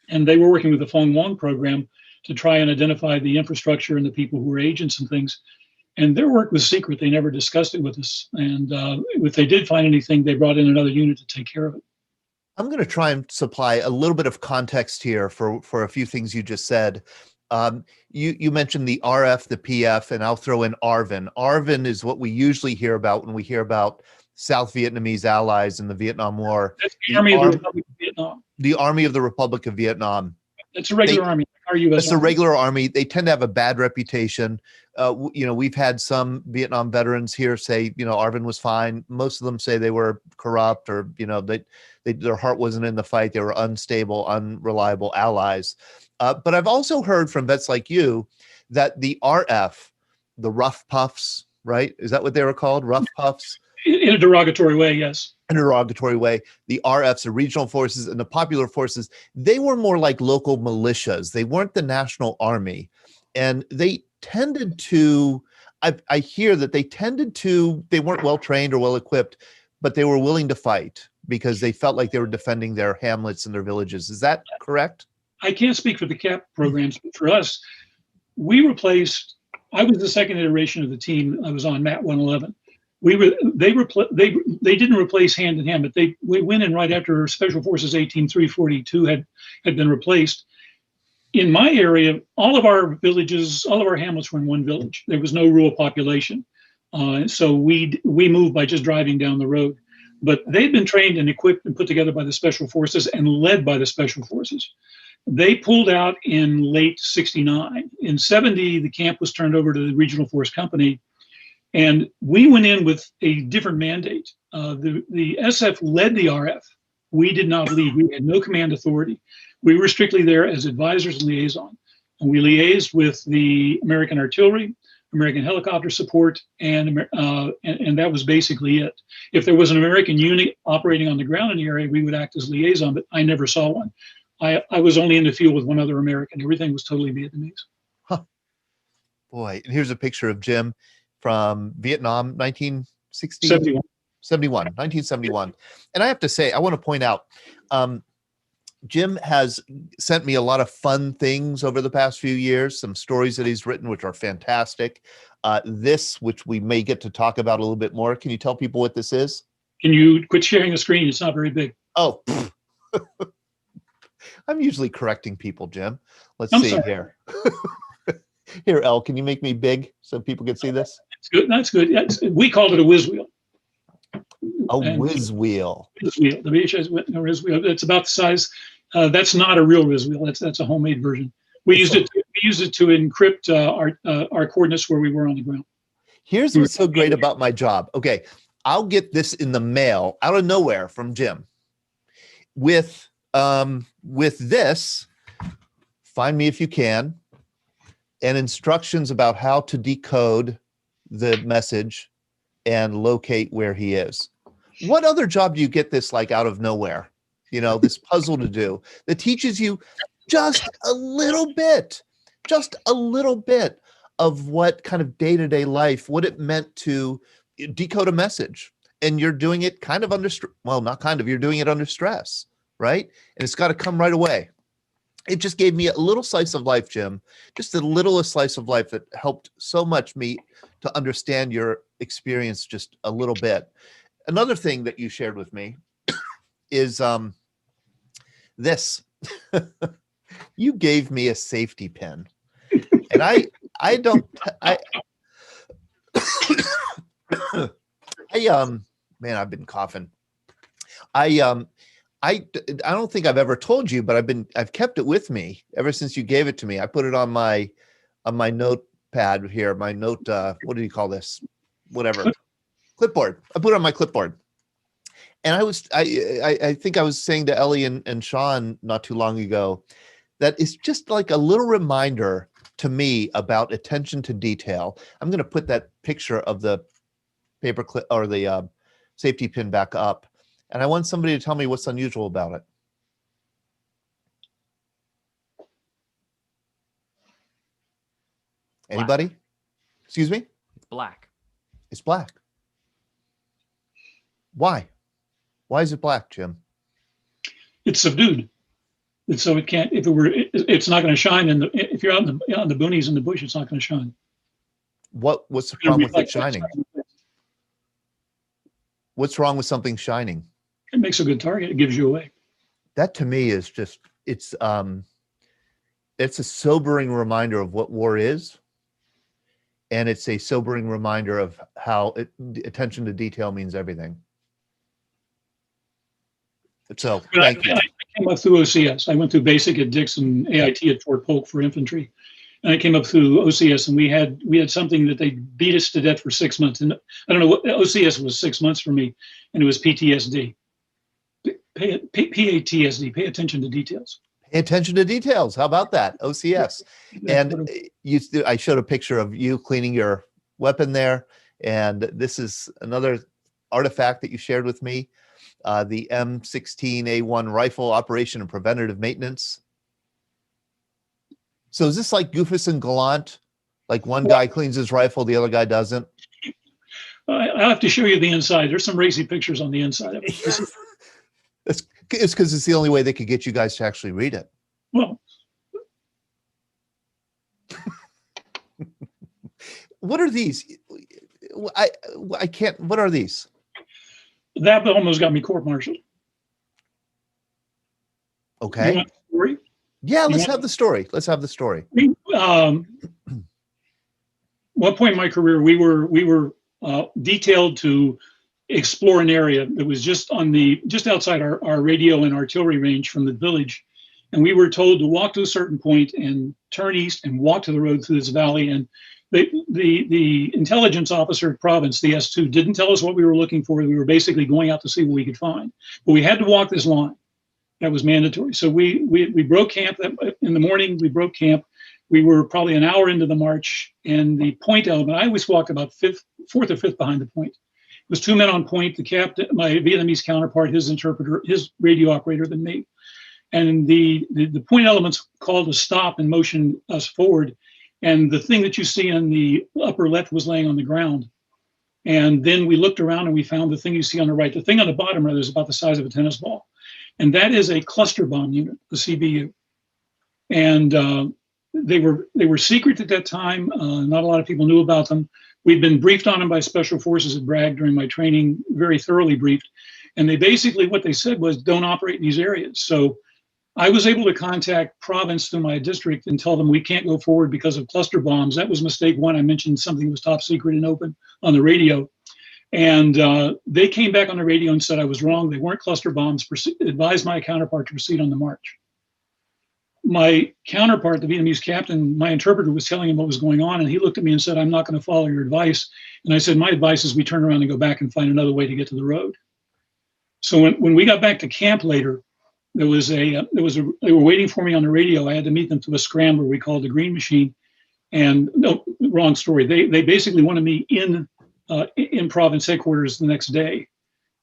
and they were working with the Fong Wong program to try and identify the infrastructure and the people who were agents and things. And their work was secret. They never discussed it with us. And if they did find anything, they brought in another unit to take care of it. I'm going to try and supply a little bit of context here for a few things you just said. You mentioned the RF, the PF, and I'll throw in ARVN. ARVN is what we usually hear about when we hear about South Vietnamese allies in the Vietnam War. That's the Army of the Republic of Vietnam. The Army of the Republic of Vietnam. It's a regular army. Our U.S. It's a regular army. They tend to have a bad reputation. We've had some Vietnam veterans here say, ARVN was fine. Most of them say they were corrupt, or their heart wasn't in the fight. They were unstable, unreliable allies. But I've also heard from vets like you that the RF, the rough puffs, right? Is that what they were called? Rough puffs? In a derogatory way, yes. In a derogatory way. The RFs, the regional forces, and the popular forces, they were more like local militias. They weren't the national army. And they tended to, I hear that they weren't well trained or well equipped, but they were willing to fight because they felt like they were defending their hamlets and their villages. Is that correct? I can't speak for the CAP programs, but for us, I was the second iteration of the team. I was on MAT 111. They didn't replace hand in hand, but we went in right after Special Forces 18342 had been replaced. In my area, all of our villages, all of our hamlets were in one village. There was no rural population. So we moved by just driving down the road. But they'd been trained and equipped and put together by the Special Forces and led by the Special Forces. They pulled out in late 69. In 70, the camp was turned over to the Regional Force Company. And we went in with a different mandate. The SF led the RF. We did not lead. We had no command authority. We were strictly there as advisors and liaison. And we liaised with the American artillery, American helicopter support, and that was basically it. If there was an American unit operating on the ground in the area, we would act as liaison, but I never saw one. I was only in the field with one other American. Everything was totally Vietnamese. Huh. Boy, and here's a picture of Jim from Vietnam, 1971. And I have to say, I want to point out, Jim has sent me a lot of fun things over the past few years, some stories that he's written, which are fantastic. This, which we may get to talk about a little bit more. Can you tell people what this is? Can you quit sharing the screen? It's not very big. Oh, I'm usually correcting people, Jim. Let's see here. Here, Elle, can you make me big so people can see this? That's good. That's good. We called it a whiz wheel. A whiz wheel. Whiz wheel. The VHS whiz wheel. It's about the size. That's not a real whiz wheel. That's a homemade version. We used it to encrypt our coordinates where we were on the ground. Here's what's so great about my job. Okay, I'll get this in the mail out of nowhere from Jim. With this, find me if you can, and instructions about how to decode the message and locate where he is. What other job do you get this like out of nowhere? This puzzle to do that teaches you just a little bit of what kind of day-to-day life, what it meant to decode a message. And you're doing it kind of you're doing it under stress, right? And it's got to come right away. It just gave me a little slice of life, Jim, just a littlest slice of life that helped so much me to understand your experience just a little bit. Another thing that you shared with me is this. You gave me a safety pin, and man, I've been coughing. I don't think I've ever told you, but I've kept it with me ever since you gave it to me. I put it on my notepad here, my note, what do you call this? Whatever. Clipboard. I put it on my clipboard. And I think I was saying to Ellie and Sean not too long ago that it's just like a little reminder to me about attention to detail. I'm going to put that picture of the paper clip or the safety pin back up, and I want somebody to tell me what's unusual about it. Anybody? Excuse me? It's black. It's black. Why? Why is it black, Jim? It's subdued. And so it can't, it's not going to shine. If you're out in the boonies in the bush, it's not going to shine. What's the problem with it shining? What's wrong with something shining? It makes a good target. It gives you away. That to me is just, it's a sobering reminder of what war is. And it's a sobering reminder of how attention to detail means everything. So thank you. I came up through OCS. I went through basic at Dixon, AIT at Fort Polk for infantry. And I came up through OCS, and we had something that they beat us to death for 6 months. And I don't know what OCS was 6 months for me, and it was PTSD. PATSD, pay attention to details. Pay attention to details. How about that? OCS. And I showed a picture of you cleaning your weapon there. And this is another artifact that you shared with me, the M16A1 rifle operation and preventative maintenance. So is this like Goofus and Gallant? Like one guy cleans his rifle, the other guy doesn't? I have to show you the inside. There's some racy pictures on the inside of it. It's because it's the only way they could get you guys to actually read it. Well, what are these? I can't. What are these? That almost got me court-martialed. Okay. You want the story? Yeah, let's have the story. Let's have the story. One point in my career, we were detailed to explore an area that was just outside our radio and artillery range from the village, and we were told to walk to a certain point and turn east and walk to the road through this valley. And the intelligence officer at Province, the S2, didn't tell us what we were looking for. We were basically going out to see what we could find, but we had to walk this line. That was mandatory. So we broke camp in the morning. We broke camp. We were probably an hour into the march, and the point element, I always walked about fourth or fifth behind the point. It was 2 men on point, the captain, my Vietnamese counterpart, his interpreter, his radio operator, than me. And the point elements called to stop and motion us forward. And the thing that you see in the upper left was laying on the ground. And then we looked around and we found the thing you see on the right. The thing on the bottom rather is about the size of a tennis ball. And that is a cluster bomb unit, the CBU. And they were secret at that time. Not a lot of people knew about them. We'd been briefed on them by Special Forces at Bragg during my training, very thoroughly briefed. And they basically, what they said was, don't operate in these areas. So I was able to contact Province through my district and tell them we can't go forward because of cluster bombs. That was mistake one. I mentioned something was top secret and open on the radio. And they came back on the radio and said I was wrong. They weren't cluster bombs, advised my counterpart to proceed on the march. My counterpart, the Vietnamese captain, my interpreter was telling him what was going on, and he looked at me and said, I'm not going to follow your advice. And I said, my advice is we turn around and go back and find another way to get to the road. So when we got back to camp later, they were waiting for me on the radio. I had to meet them through a scrambler we called the Green Machine. And no, wrong story. They basically wanted me in Province headquarters the next day.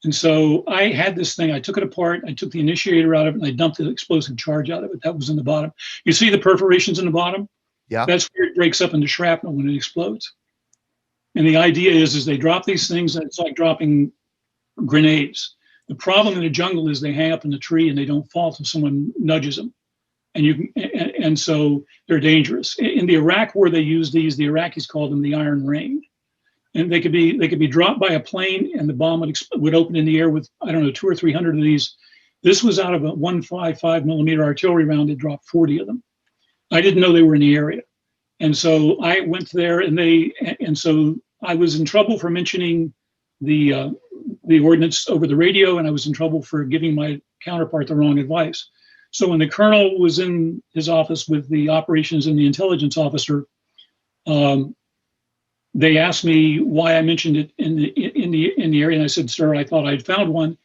And so I had this thing, I took it apart, I took the initiator out of it, and I dumped the explosive charge out of it. That was in the bottom. You see the perforations in the bottom? Yeah. That's where it breaks up into shrapnel when it explodes. And the idea is they drop these things, and it's like dropping grenades. The problem in the jungle is they hang up in the tree and they don't fall till someone nudges them. And so they're dangerous. In the Iraq war, they used these, the Iraqis called them the Iron Rain. And they could be dropped by a plane, and the bomb would open in the air with, I don't know, 200 or 300 of these. This was out of a 155 millimeter artillery round. It dropped 40 of them. I didn't know they were in the area, and so I went there, and so I was in trouble for mentioning the ordinance over the radio, and I was in trouble for giving my counterpart the wrong advice. So when the colonel was in his office with the operations and the intelligence officer, they asked me why I mentioned it in the area, and I said, "Sir, I thought I'd found one."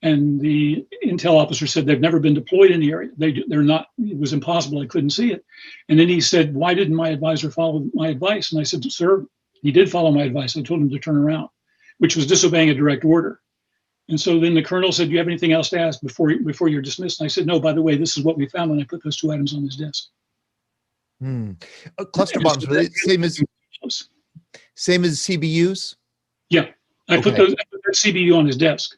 And the intel officer said they've never been deployed in the area. They're not. It was impossible. I couldn't see it. And then he said, "Why didn't my advisor follow my advice?" And I said, "Sir, he did follow my advice. I told him to turn around," which was disobeying a direct order. And so then the colonel said, "Do you have anything else to ask before you're dismissed?" And I said, "No. By the way, this is what we found when I put those 2 items on his desk." Cluster bombs, same as CBUs. Yeah, I put that CBU on his desk.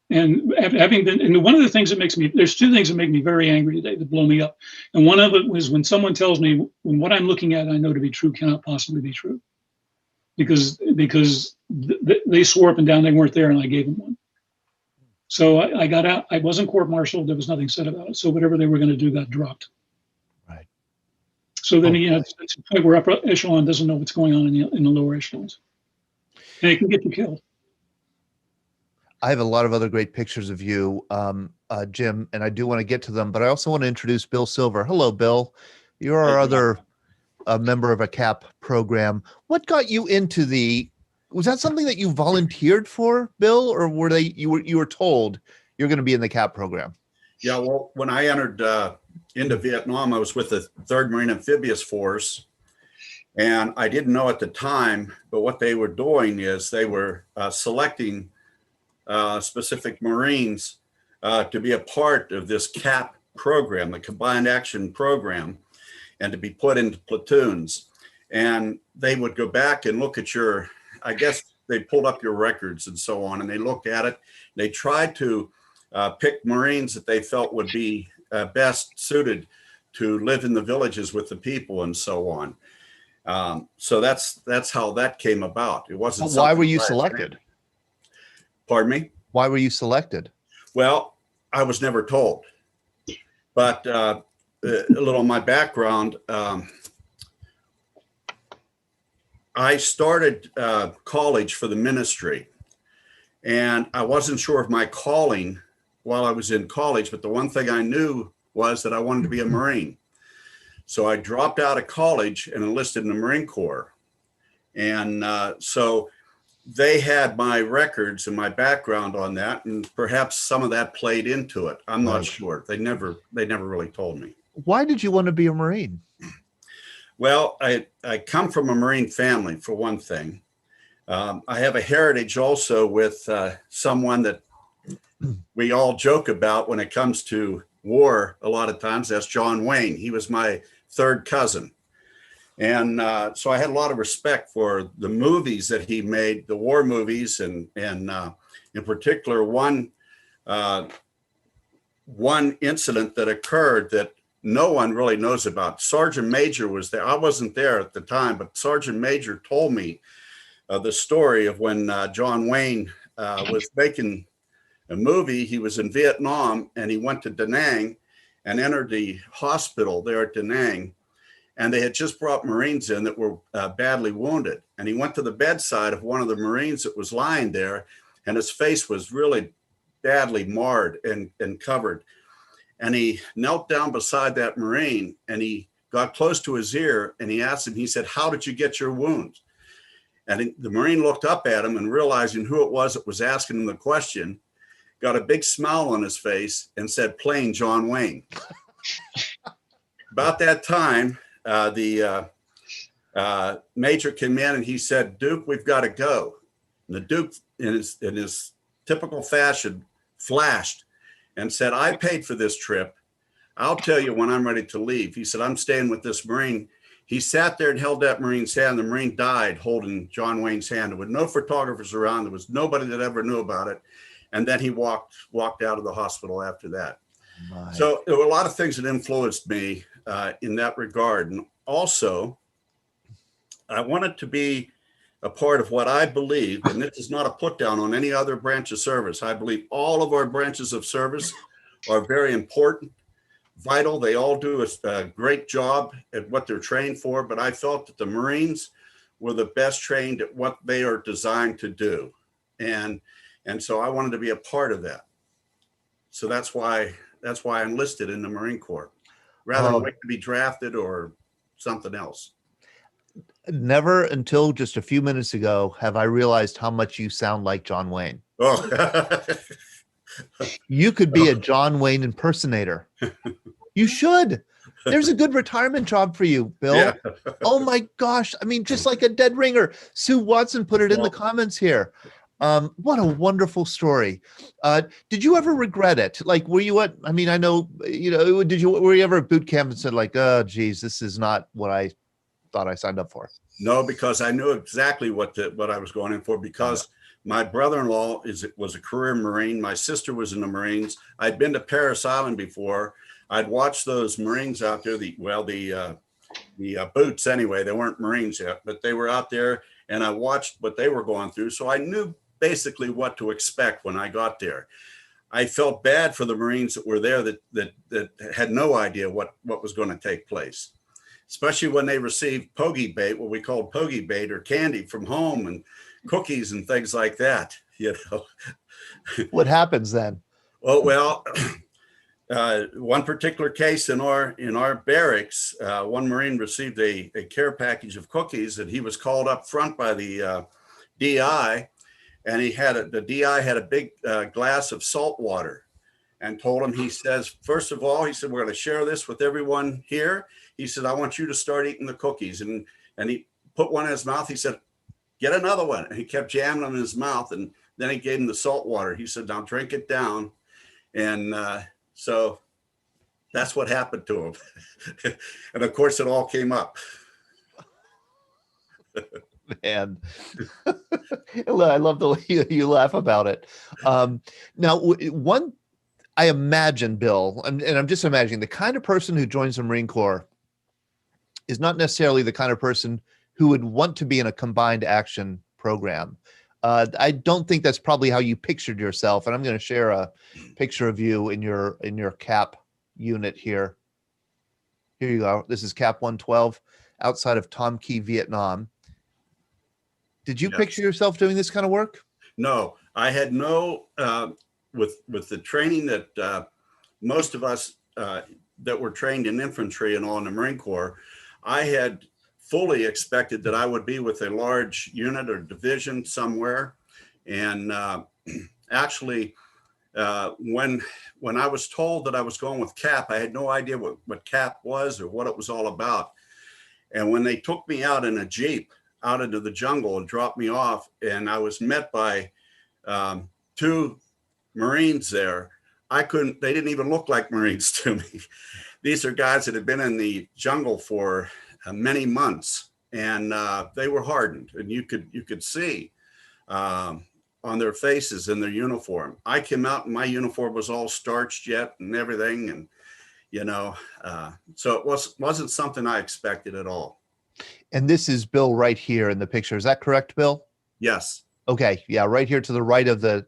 And having been, and one of the things that makes me, there's 2 things that make me very angry today that blow me up. And one of it was when someone tells me when what I'm looking at I know to be true cannot possibly be true, because they swore up and down they weren't there and I gave them one. So I got out. I wasn't court-martialed. There was nothing said about it. So whatever they were going to do got dropped. Right. So then it's a point where upper echelon doesn't know what's going on in the lower echelons, and it can get you killed. I have a lot of other great pictures of you, Jim, and I do want to get to them, but I also want to introduce Bill Silver. Hello, Bill. You're our other member of a CAP program. What got you into was that something that you volunteered for, Bill, or you were told you're going to be in the CAP program? Yeah, well, when I entered into Vietnam, I was with the 3rd Marine Amphibious Force, and I didn't know at the time, but what they were doing is they were selecting specific Marines to be a part of this CAP program, the Combined Action Program, and to be put into platoons. And they would go back and look at I guess they pulled up your records and so on, and they looked at it. They tried to pick Marines that they felt would be best suited to live in the villages with the people and so on. So that's how that came about. It wasn't. Why were you selected? Pardon me? Why were you selected? Well, I was never told. But a little of my background, I started college for the ministry. And I wasn't sure of my calling while I was in college, but the one thing I knew was that I wanted to be a Marine. So I dropped out of college and enlisted in the Marine Corps. And so they had my records and my background on that, and perhaps some of that played into it. I'm not sure. They never really told me. Why did you want to be a Marine? Well, I come from a Marine family, for one thing. I have a heritage also with someone that we all joke about when it comes to war a lot of times. That's John Wayne. He was my 3rd cousin. And so I had a lot of respect for the movies that he made, the war movies, and in particular one incident that occurred that no one really knows about. Sergeant Major was there. I wasn't there at the time, but Sergeant Major told me the story of when John Wayne was making a movie. He was in Vietnam and he went to Da Nang and entered the hospital there at Da Nang. And they had just brought Marines in that were badly wounded. And he went to the bedside of one of the Marines that was lying there, and his face was really badly marred and covered. And he knelt down beside that Marine and he got close to his ear and he asked him, he said, "How did you get your wounds?" And the Marine looked up at him and realizing who it was that was asking him the question, got a big smile on his face and said, "Plain John Wayne." About that time, the major came in and he said, "Duke, we've got to go." And the Duke, in his typical fashion, flashed and said, "I paid for this trip. I'll tell you when I'm ready to leave." He said, "I'm staying with this Marine." He sat there and held that Marine's hand. The Marine died holding John Wayne's hand. There were no photographers around. There was nobody that ever knew about it. And then he walked out of the hospital after that. So there were a lot of things that influenced me in that regard. And also, I wanted to be a part of what I believe, and this is not a put down on any other branch of service. I believe all of our branches of service are very important, vital. They all do a great job at what they're trained for, but I felt that the Marines were the best trained at what they are designed to do. And so I wanted to be a part of that. So that's why I enlisted in the Marine Corps, rather than wait to be drafted or something else. Never until just a few minutes ago have I realized how much you sound like John Wayne. Oh, You could be a John Wayne impersonator. You should. There's a good retirement job for you, Bill. Yeah. Oh my gosh. I mean, just like a dead ringer. Sue Watson put it in the comments here. What a wonderful story. Did you ever regret it? Like, were you at, I mean, I know, were you ever at boot camp and said like, oh, geez, this is not what I thought I signed up for? No, because I knew exactly what I was going in for, because my brother-in-law was a career Marine. My sister was in the Marines. I'd been to Parris Island before. I'd watched those Marines out there, the boots anyway. They weren't Marines yet, but they were out there, and I watched what they were going through. So I knew basically what to expect when I got there. I felt bad for the Marines that were there that had no idea what was going to take place, especially when they received pogey bait, what we called pogey bait, or candy from home, and cookies and things like that. What happens then? Oh, well, one particular case in our barracks, one Marine received a care package of cookies, and he was called up front by the DI, and the DI had a big glass of salt water, and told him, he says, first of all, he said, we're going to share this with everyone here. He said, I want you to start eating the cookies. And he put one in his mouth. He said, get another one. And he kept jamming them in his mouth. And then he gave him the salt water. He said, now drink it down. And so that's what happened to him. And of course, it all came up. Man, I love the way you laugh about it. Now, I imagine, Bill, and I'm just imagining, the kind of person who joins the Marine Corps is not necessarily the kind of person who would want to be in a combined action program. I don't think that's probably how you pictured yourself. And I'm going to share a picture of you in your CAP unit here. Here you go. This is CAP 112 outside of Tom Key, Vietnam. Did you picture yourself doing this kind of work? No, I had no, with the training that most of us that were trained in infantry and all in the Marine Corps, I had fully expected that I would be with a large unit or division somewhere. And actually, when I was told that I was going with CAP, I had no idea what CAP was or what it was all about. And when they took me out in a Jeep out into the jungle and dropped me off, and I was met by two Marines there, they didn't even look like Marines to me. These are guys that had been in the jungle for many months, and they were hardened, and you could see on their faces in their uniform. I came out and my uniform was all starched yet and everything, and so it wasn't something I expected at all. And this is Bill right here in the picture. Is that correct, Bill? Yes. Okay. Yeah. Right here to the right of the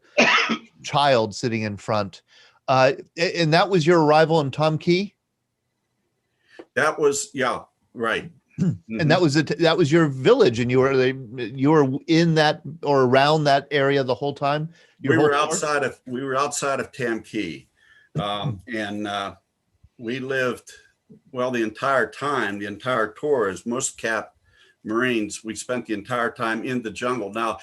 child sitting in front. And that was your arrival in Tom Key? That was, yeah, right. And that was your village, and you were in that or around that area the whole time? We were outside of Tam Key. And we lived, well, the entire tour, as most CAP Marines, we spent the entire time in the jungle. Now,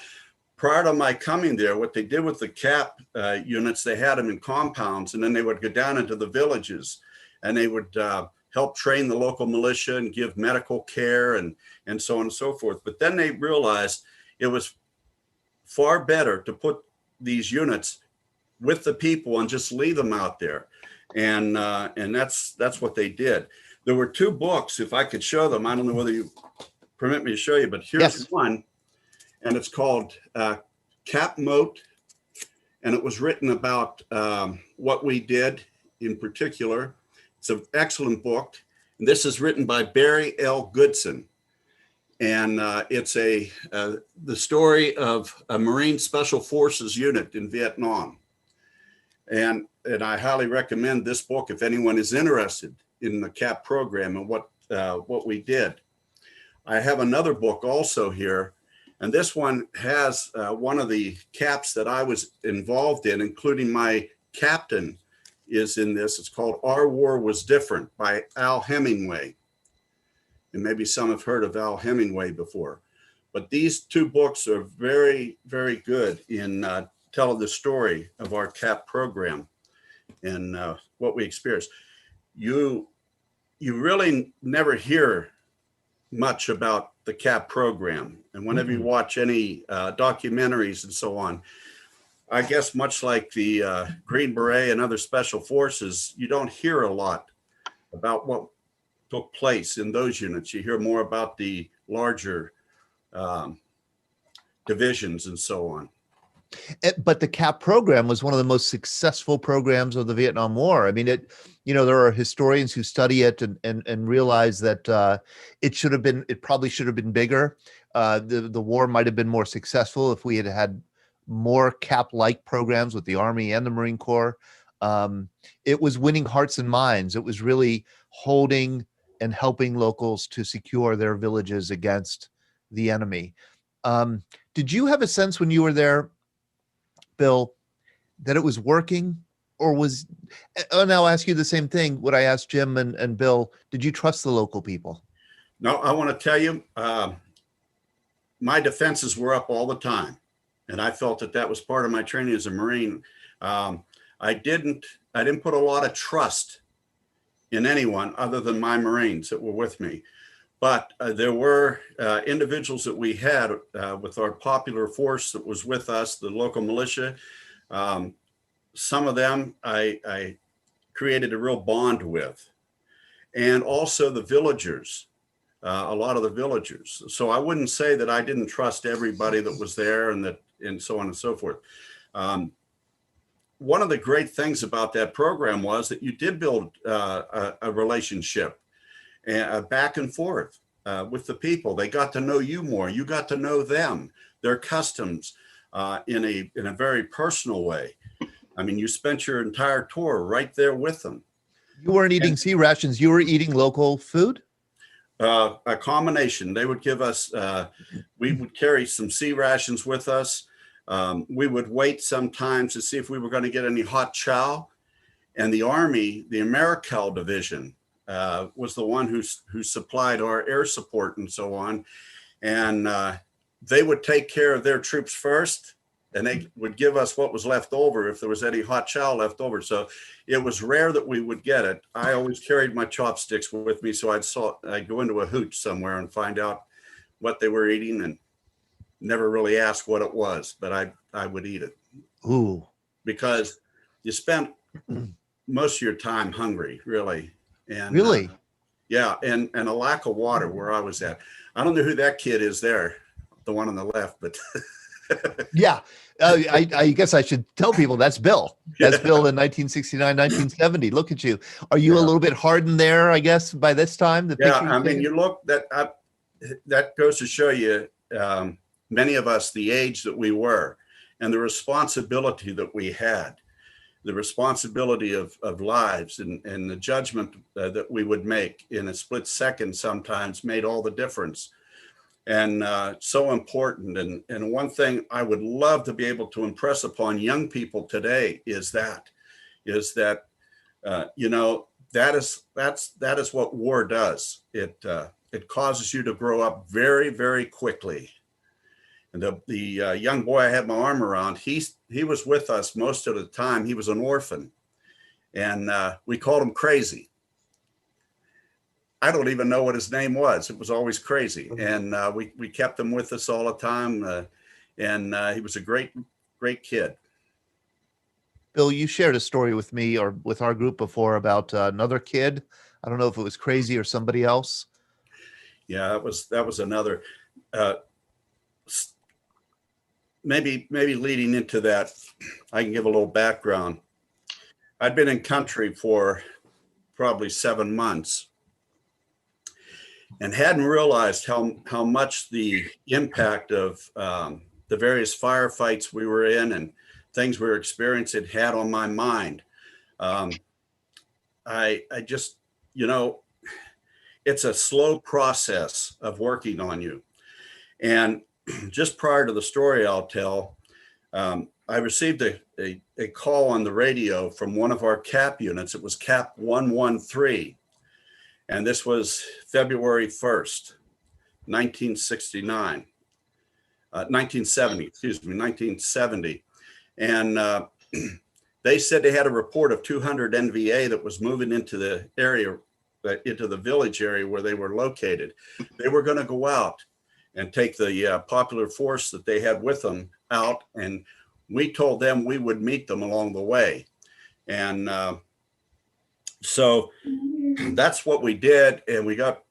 prior to my coming there, what they did with the CAP units, they had them in compounds, and then they would go down into the villages, and they would help train the local militia and give medical care and so on and so forth. But then they realized it was far better to put these units with the people and just leave them out there. And that's what they did. There were two books, if I could show them. I don't know whether you permit me to show you, but here's one, and it's called Cap Moat, and it was written about what we did in particular. It's an excellent book, and this is written by Barry L. Goodson, and it's the story of a Marine Special Forces unit in Vietnam. And I highly recommend this book if anyone is interested in the CAP program and what we did. I have another book also here, and this one has one of the CAPs that I was involved in, including my captain is in this. It's called Our War Was Different by Al Hemingway. And maybe some have heard of Al Hemingway before. But these two books are very, very good in tell the story of our CAP program and what we experienced. You really never hear much about the CAP program. And whenever you watch any documentaries and so on, I guess much like the Green Beret and other special forces, you don't hear a lot about what took place in those units. You hear more about the larger divisions and so on. But the CAP program was one of the most successful programs of the Vietnam War. I mean, there are historians who study it and realize that it probably should have been bigger. The war might have been more successful if we had had more CAP-like programs with the Army and the Marine Corps. It was winning hearts and minds. It was really holding and helping locals to secure their villages against the enemy. Did you have a sense when you were there, Bill, that it was working, or and I'll ask you the same thing, what I asked Jim and Bill, did you trust the local people? No, I want to tell you, my defenses were up all the time. And I felt that was part of my training as a Marine. I didn't put a lot of trust in anyone other than my Marines that were with me. But there were individuals that we had with our popular force that was with us, the local militia. Some of them I created a real bond with, and also the villagers, a lot of the villagers. So I wouldn't say that I didn't trust everybody that was there and so on and so forth. One of the great things about that program was that you did build a relationship back and forth with the people. They got to know you more. You got to know them, their customs in a very personal way. I mean, you spent your entire tour right there with them. You weren't eating sea rations. You were eating local food? A combination. They would give us, we would carry some sea rations with us. We would wait sometimes to see if we were going to get any hot chow. And the Army, the Americal division, was the one who supplied our air support and so on. And they would take care of their troops first, and they would give us what was left over if there was any hot chow left over. So it was rare that we would get it. I always carried my chopsticks with me, so I'd go into a hooch somewhere and find out what they were eating, and never really ask what it was, but I would eat it. Ooh. Because you spent most of your time hungry, really. And really? Yeah, and a lack of water where I was at. I don't know who that kid is there, the one on the left, but yeah. I guess I should tell people that's Bill. That's Bill in 1969, 1970. Look at you. Are you a little bit hardened there, I guess, by this time? Yeah, I mean, you look, that goes to show you, many of us, the age that we were and the responsibility that we had, the responsibility of lives and the judgment that we would make in a split second sometimes made all the difference. And so important. And one thing I would love to be able to impress upon young people today is that you know, that is what war does. It causes you to grow up very, very quickly. And the young boy I had my arm around, he was with us most of the time. He was an orphan, and we called him Crazy. I don't even know what his name was. It was always Crazy. And we kept him with us all the time. And he was a great kid. Bill, you shared a story with me or with our group before about another kid. I don't know if it was Crazy or somebody else. Yeah, that was another. Maybe leading into that, I can give a little background. I'd been in country for probably 7 months, and hadn't realized how much the impact of the various firefights we were in and things we were experiencing had on my mind. I just, you know, it's a slow process of working on you. And just prior to the story I'll tell, I received a call on the radio from one of our CAP units. It was CAP 113. And this was February 1st, 1970. And they said they had a report of 200 NVA that was moving into the area, into the village area where they were located. They were going to go out and take the popular force that they had with them out. And we told them we would meet them along the way. And so that's what we did. And we got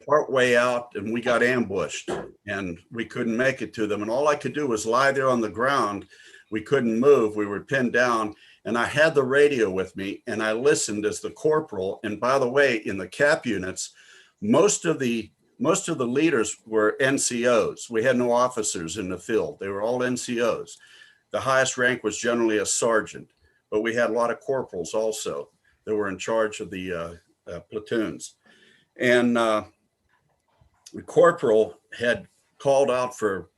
part way out and we got ambushed and we couldn't make it to them. And all I could do was lie there on the ground. We couldn't move. We were pinned down. And I had the radio with me and I listened as the corporal. And by the way, in the cap units, most of the leaders were NCOs. We had no officers in the field. They were all NCOs. The highest rank was generally a sergeant, but we had a lot of corporals also that were in charge of the platoons. And the corporal had called out for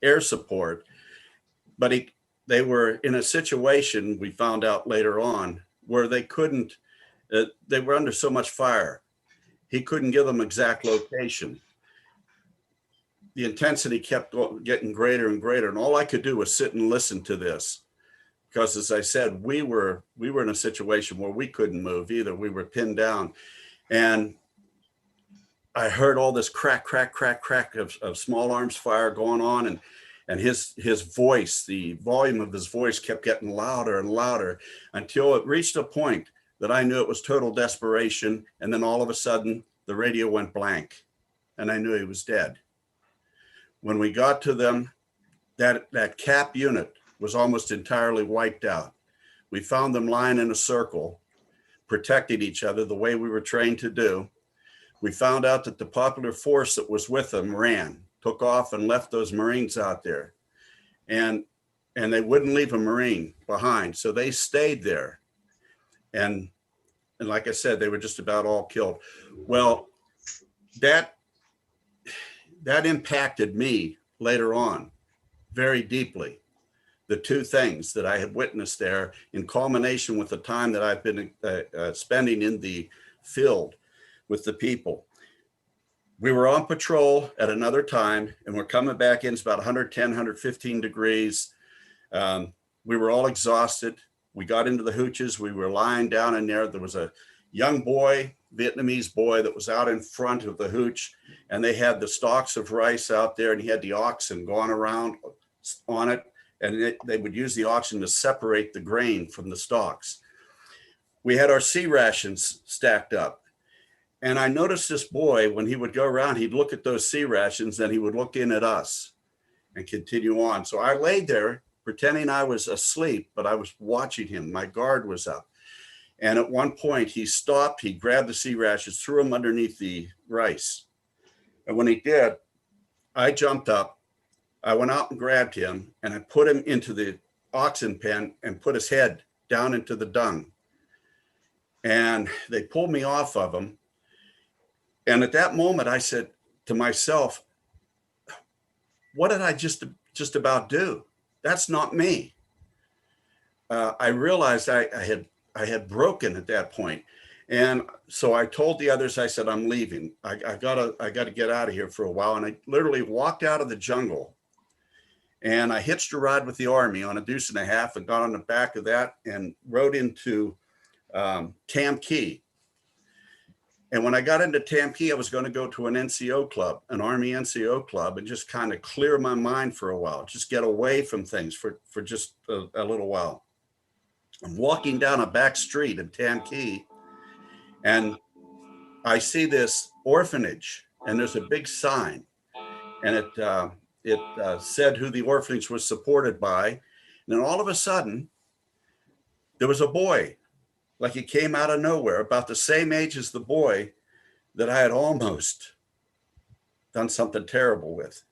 air support, but they were in a situation, we found out later on, where they couldn't, they were under so much fire. He couldn't give them exact location. The intensity kept getting greater and greater. And all I could do was sit and listen to this. Because as I said, we were in a situation where we couldn't move either. We were pinned down. And I heard all this crack, crack, crack, crack of small arms fire going on. And his voice, the volume of his voice kept getting louder and louder until it reached a point that I knew it was total desperation. And then all of a sudden the radio went blank and I knew he was dead. When we got to them, that cap unit was almost entirely wiped out. We found them lying in a circle, protecting each other the way we were trained to do. We found out that the popular force that was with them took off and left those Marines out there. And they wouldn't leave a Marine behind. So they stayed there. And like I said, they were just about all killed. Well, that impacted me later on very deeply. The two things that I had witnessed there in culmination with the time that I've been spending in the field with the people. We were on patrol at another time and we're coming back in, it's about 110, 115 degrees. We were all exhausted. We got into the hooches. We were lying down in there. There was a young boy, Vietnamese boy, that was out in front of the hooch and they had the stalks of rice out there and he had the oxen going around on it. And they would use the oxen to separate the grain from the stalks. We had our C rations stacked up. And I noticed this boy, when he would go around, he'd look at those C rations, then he would look in at us and continue on. So I laid there pretending I was asleep, but I was watching him. My guard was up. And at one point he stopped, he grabbed the C rations, threw them underneath the rice. And when he did, I jumped up, I went out and grabbed him and I put him into the oxen pen and put his head down into the dung. And they pulled me off of him. And at that moment, I said to myself, what did I just about do? That's not me. I realized I had broken at that point. And so I told the others, I said, I'm leaving. I gotta get out of here for a while. And I literally walked out of the jungle and I hitched a ride with the Army on a deuce and a half and got on the back of that and rode into Tam Key. And when I got into Tam Key, I was going to go to an NCO club, an Army NCO club, and just kind of clear my mind for a while, just get away from things for just a little while. I'm walking down a back street in Tam Key, and I see this orphanage, and there's a big sign, and it said who the orphanage was supported by. And then all of a sudden, there was a boy. Like he came out of nowhere, about the same age as the boy that I had almost done something terrible with,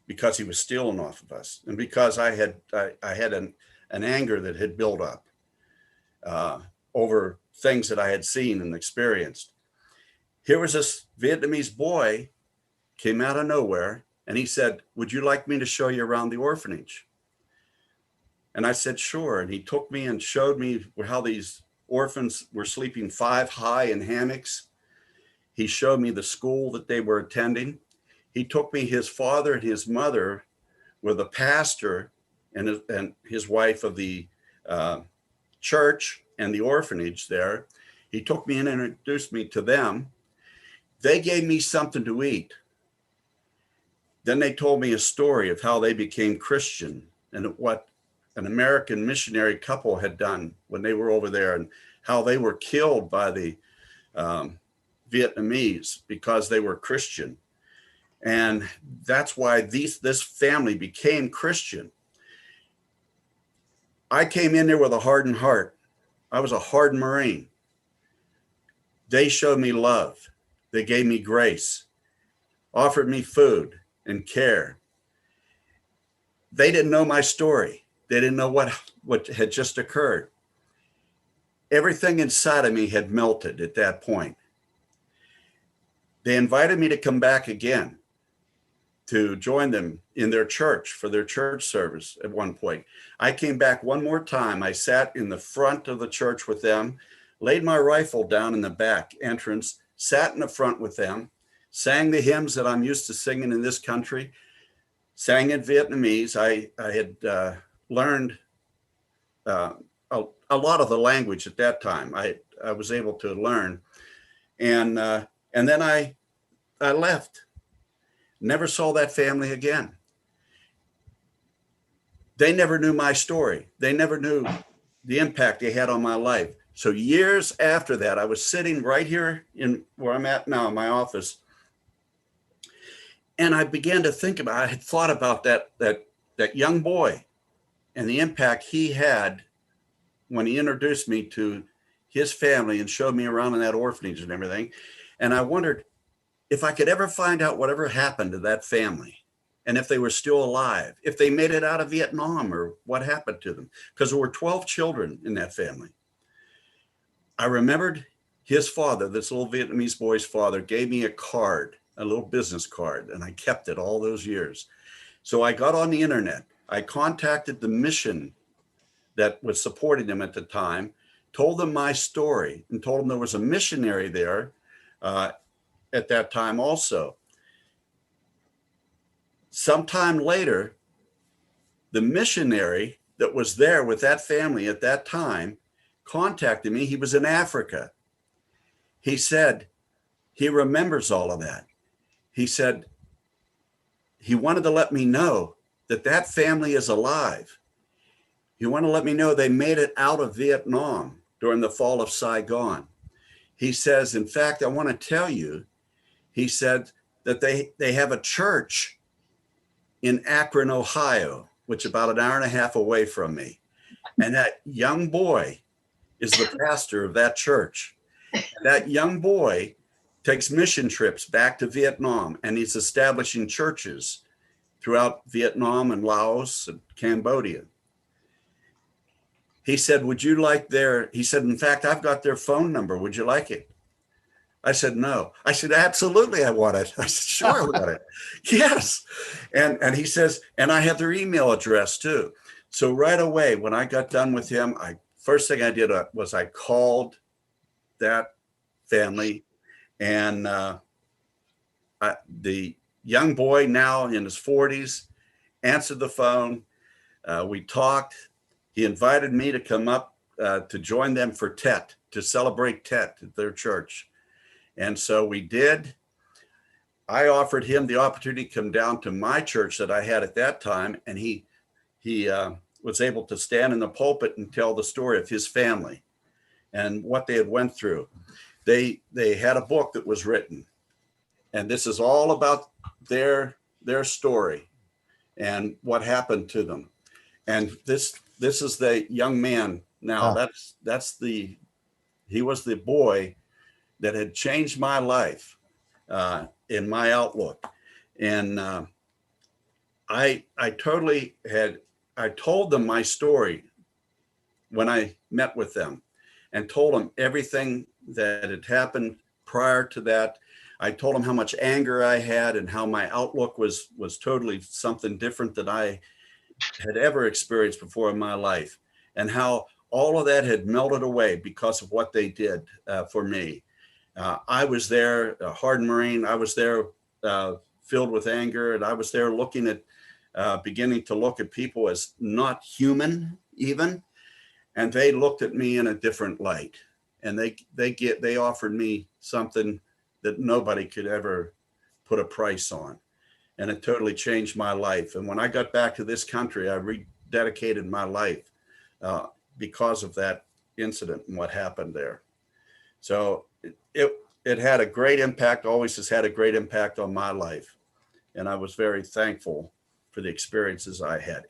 because he was stealing off of us, and because I had an anger that had built up over things that I had seen and experienced. Here was this Vietnamese boy, came out of nowhere, and he said, "Would you like me to show you around the orphanage?" And I said, sure. And he took me and showed me how these orphans were sleeping 5 high in hammocks. He showed me the school that they were attending. He took me, his father and his mother were the pastor and his wife of the church and the orphanage there. He took me in and introduced me to them. They gave me something to eat. Then they told me a story of how they became Christian and what an American missionary couple had done when they were over there, and how they were killed by the Vietnamese because they were Christian. And that's why this family became Christian. I came in there with a hardened heart. I was a hardened Marine. They showed me love. They gave me grace, offered me food and care. They didn't know my story. They didn't know what had just occurred. Everything inside of me had melted at that point. They invited me to come back again to join them in their church for their church service at one point. I came back one more time. I sat in the front of the church with them, laid my rifle down in the back entrance, sat in the front with them, sang the hymns that I'm used to singing in this country, sang in Vietnamese. I had learned a lot of the language at that time. I was able to learn. And then I left. Never saw that family again. They never knew my story. They never knew the impact they had on my life. So years after that, I was sitting right here in where I'm at now in my office. And I began to think about, I had thought about that young boy and the impact he had when he introduced me to his family and showed me around in that orphanage and everything. And I wondered if I could ever find out whatever happened to that family, and if they were still alive, if they made it out of Vietnam, or what happened to them, because there were 12 children in that family. I remembered his father, this little Vietnamese boy's father, gave me a card, a little business card, and I kept it all those years. So I got on the internet. I contacted the mission that was supporting them at the time, told them my story, and told them there was a missionary there at that time also. Sometime later, the missionary that was there with that family at that time contacted me. He was in Africa. He said he remembers all of that. He said he wanted to let me know that that family is alive. He wanted to let me know they made it out of Vietnam during the fall of Saigon. He says, in fact, I want to tell you, he said that they have a church in Akron, Ohio, which is about an hour and a half away from me. And that young boy is the pastor of that church. And that young boy takes mission trips back to Vietnam, and he's establishing churches throughout Vietnam and Laos and Cambodia. He said, would you like he said, in fact, I've got their phone number. Would you like it? I said, no. I said, absolutely, I want it. I said, sure, I want it. Yes. And he says, and I have their email address too. So right away, when I got done with him, first thing I did was I called that family, and the young boy, now in his 40s, answered the phone. We talked. He invited me to come up to join them for Tet, to celebrate Tet at their church. And so we did. I offered him the opportunity to come down to my church that I had at that time, and he was able to stand in the pulpit and tell the story of his family and what they had went through. They had a book that was written, and this is all about their story and what happened to them. And this is the young man now. He was the boy that had changed my life in my outlook. And I told them my story when I met with them, and told them everything that had happened prior to that. I told them how much anger I had and how my outlook was totally something different than I had ever experienced before in my life, and how all of that had melted away because of what they did for me. I was there, a hardened Marine. I was there filled with anger, and I was there looking at beginning to look at people as not human even. And they looked at me in a different light. And they offered me something that nobody could ever put a price on. And it totally changed my life. And when I got back to this country, I rededicated my life because of that incident and what happened there. So it had a great impact, always has had a great impact on my life. And I was very thankful for the experiences I had.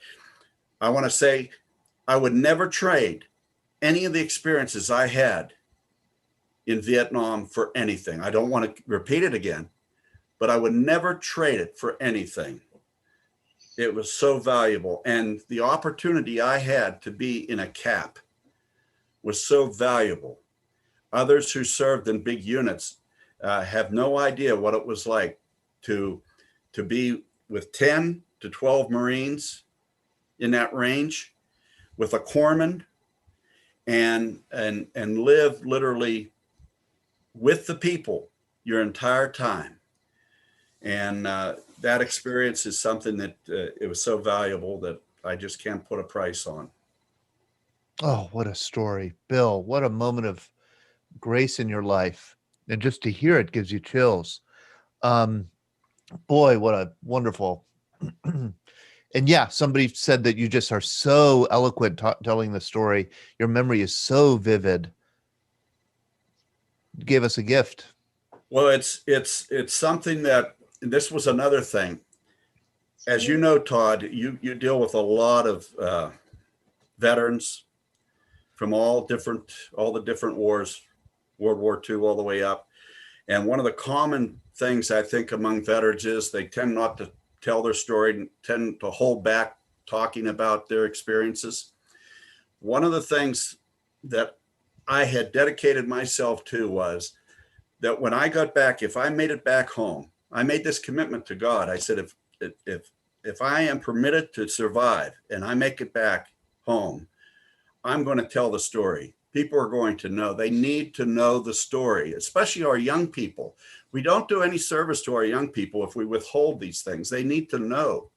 I want to say I would never trade any of the experiences I had in Vietnam for anything. I don't want to repeat it again, but I would never trade it for anything. It was so valuable. And the opportunity I had to be in a CAP was so valuable. Others who served in big units have no idea what it was like to be with 10 to 12 Marines in that range with a corpsman and live literally with the people your entire time. And that experience is something that it was so valuable that I just can't put a price on. Oh, what a story. Bill, what a moment of grace in your life. And just to hear it gives you chills. Boy, what a wonderful. And yeah, somebody said that you just are so eloquent telling the story. Your memory is so vivid. You gave us a gift. Well, it's something that, this was another thing. As you know, Todd, you deal with a lot of veterans from all the different wars, World War II all the way up. And one of the common things I think among veterans is they tend not to tell their story, tend to hold back talking about their experiences. One of the things that I had dedicated myself to was that when I got back, if I made it back home, I made this commitment to God. I said, if I am permitted to survive and I make it back home, I'm going to tell the story. People are going to know. They need to know the story, especially our young people. We don't do any service to our young people if we withhold these things. They need to know.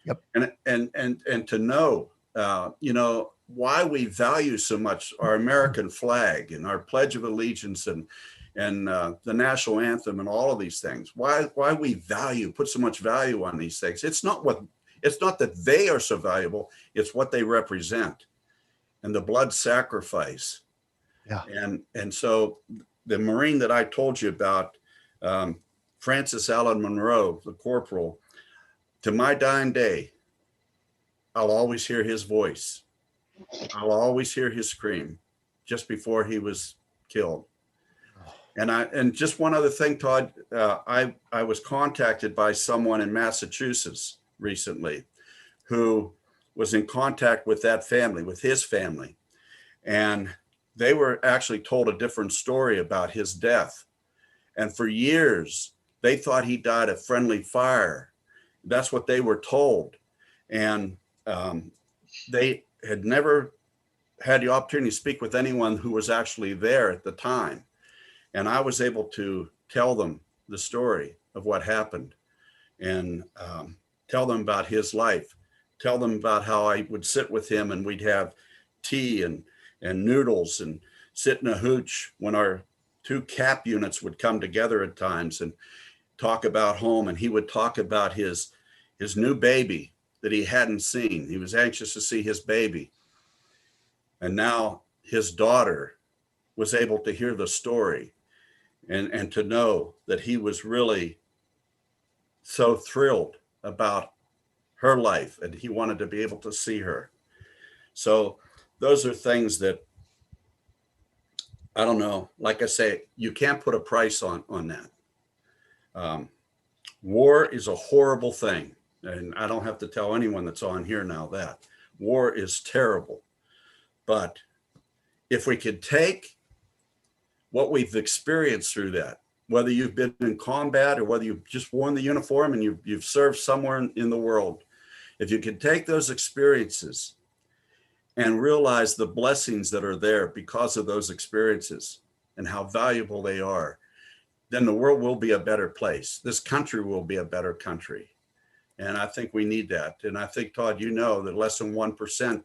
Yep. And to know, why we value so much our American flag and our Pledge of Allegiance and the national anthem and all of these things. Why we put so much value on these things. It's not that they are so valuable. It's what they represent and the blood sacrifice. Yeah. And so the Marine that I told you about, Francis Allen Monroe, the corporal, to my dying day, I'll always hear his voice. I'll always hear his scream just before he was killed. And just one other thing, Todd, I was contacted by someone in Massachusetts recently who was in contact with that family, with his family. And they were actually told a different story about his death. And for years, they thought he died of friendly fire. That's what they were told. And they had never had the opportunity to speak with anyone who was actually there at the time. And I was able to tell them the story of what happened and tell them about his life, tell them about how I would sit with him and we'd have tea and noodles and sit in a hooch when our two CAP units would come together at times and talk about home. And he would talk about his new baby that he hadn't seen. He was anxious to see his baby. And now his daughter was able to hear the story and to know that he was really so thrilled about her life and he wanted to be able to see her. So those are things that, I don't know, like I say, you can't put a price on that. War is a horrible thing. And I don't have to tell anyone that's on here now that war is terrible. But if we could take what we've experienced through that, whether you've been in combat or whether you've just worn the uniform and you've served somewhere in the world, if you could take those experiences and realize the blessings that are there because of those experiences and how valuable they are, then the world will be a better place. This country will be a better country. And I think we need that. And I think, Todd, you know that less than 1%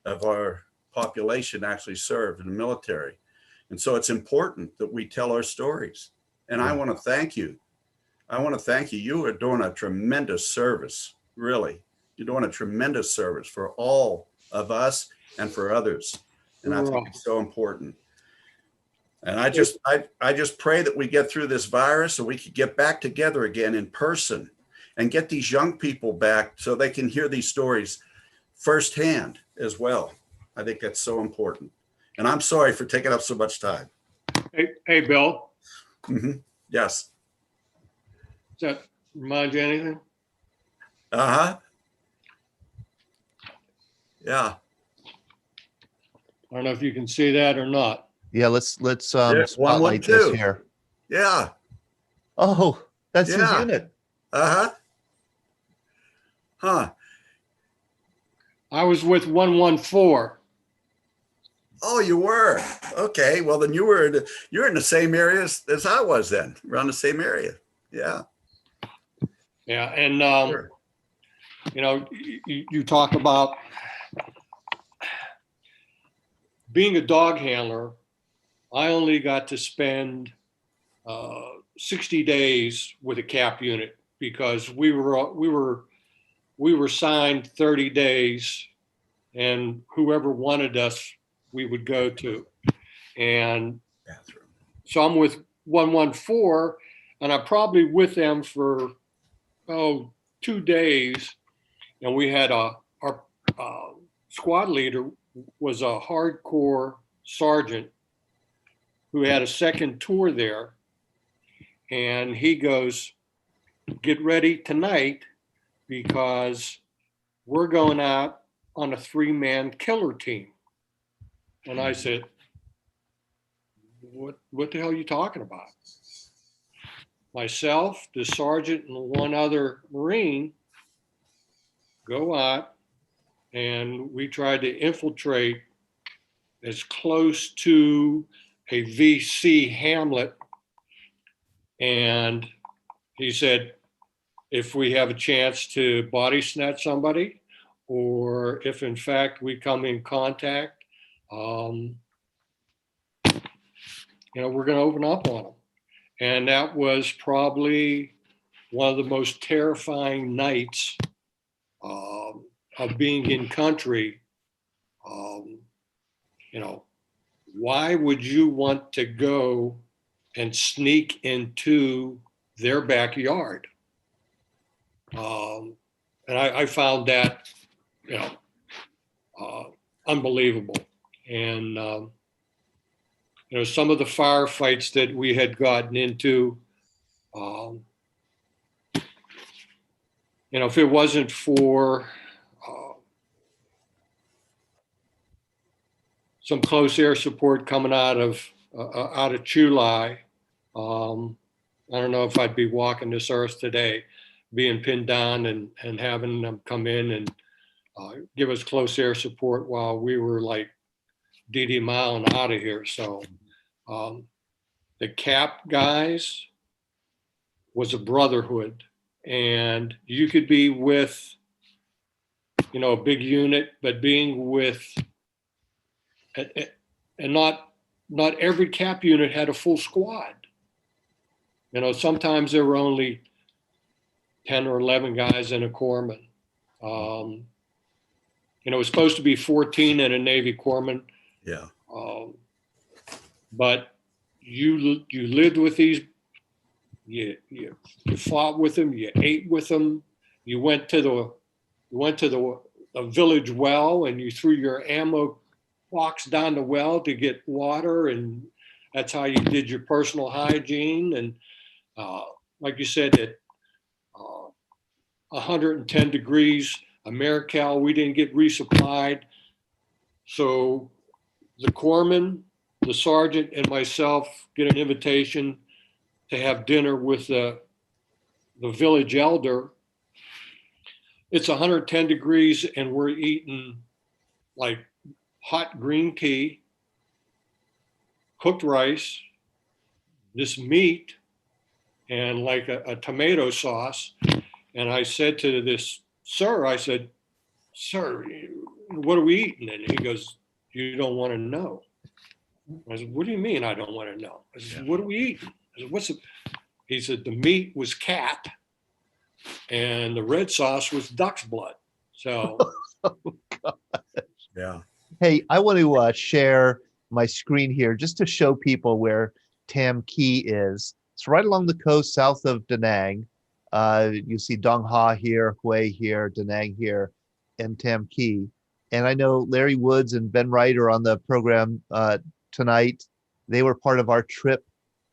of our population actually serve in the military. And so it's important that we tell our stories. And I want to thank you. I want to thank you. You are doing a tremendous service, really. You're doing a tremendous service for all of us and for others. And I think it's so important. And I just pray that we get through this virus so we could get back together again in person and get these young people back so they can hear these stories firsthand as well. I think that's so important. And I'm sorry for taking up so much time. Hey, Bill. Yes. Does that remind you anything? Yeah. I don't know if you can see that or not. Yeah, let's There's spotlight this 112. here. Yeah. Oh, that's his Yeah. unit. Huh. I was with 114. Oh, you were. Okay. Well, then you're in the same area as I was then, around the same area. Yeah. Yeah, and Sure. you know, you talk about being a dog handler. I only got to spend 60 days with a cap unit because we were signed 30 days, and whoever wanted us, we would go to. And so I'm with 114, and I'm probably with them for 2 days. And we had our squad leader was a hardcore sergeant who had a second tour there. And he goes, "Get ready tonight because we're going out on a 3-man killer team." And I said, what the hell are you talking about? Myself, the sergeant, and one other Marine go out, and we tried to infiltrate as close to a VC hamlet. And he said, if we have a chance to body snatch somebody, or if in fact we come in contact, we're going to open up on them. And that was probably one of the most terrifying nights of being in country. Why would you want to go and sneak into their backyard? And I found that, unbelievable. And, some of the firefights that we had gotten into, if it wasn't for some close air support coming out of Chulai, I don't know if I'd be walking this earth today, being pinned down and having them come in and give us close air support while we were like DD mile and out of here. So the cap guys was a brotherhood, and you could be with, a big unit, but being with, and not every cap unit had a full squad. Sometimes there were only 10 or 11 guys in a corpsman. It was supposed to be 14 in a Navy corpsman. Yeah. But you lived with these, you fought with them, you ate with them, you went to the village well and you threw your ammo box down the well to get water, and that's how you did your personal hygiene. And like you said, at 110 degrees, Americal, we didn't get resupplied. So the corpsman, the sergeant, and myself get an invitation to have dinner with the village elder. It's 110 degrees and we're eating like hot green tea, cooked rice, this meat, and like a tomato sauce. And I said to this sir, I said, "Sir, what are we eating?" And he goes, "You don't want to know." I said, "What do you mean I don't want to know?" I said, "What are we eating?" I said, "What's it?" He said, "The meat was cat and the red sauce was duck's blood." So, Yeah. Hey, I want to share my screen here just to show people where Tam Key is. It's right along the coast south of Da Nang. You see Dong Ha here, Hue here, Da Nang here, and Tam Key. And I know Larry Woods and Ben Wright are on the program tonight. They were part of our trip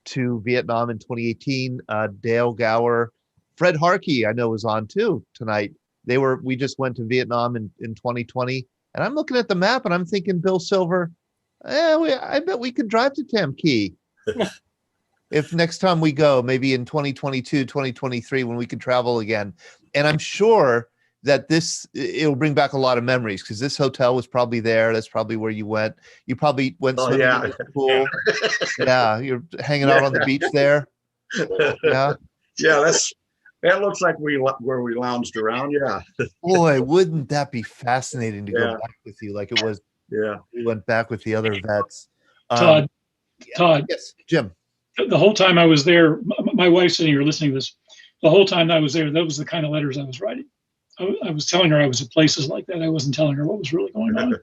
to Vietnam in 2018. Dale Gower, Fred Harkey, I know was on too tonight. We just went to Vietnam in 2020. And I'm looking at the map and I'm thinking, Bill Silver, I bet we could drive to Tam Key. If next time we go, maybe in 2022, 2023, when we can travel again. And I'm sure that it'll bring back a lot of memories because this hotel was probably there. That's probably where you went. You probably went swimming in the pool. Yeah, you're hanging out on the beach there. Yeah. Yeah, that looks like where we lounged around. Yeah. Boy, wouldn't that be fascinating to go Yeah. back with you like it was. Yeah. We went back with the other vets. Todd, Yes, Jim. the whole time I was there, my wife's sitting here listening to this. The whole time I was there, that was the kind of letters I was writing. I was telling her I was at places like that. I wasn't telling her what was really going on.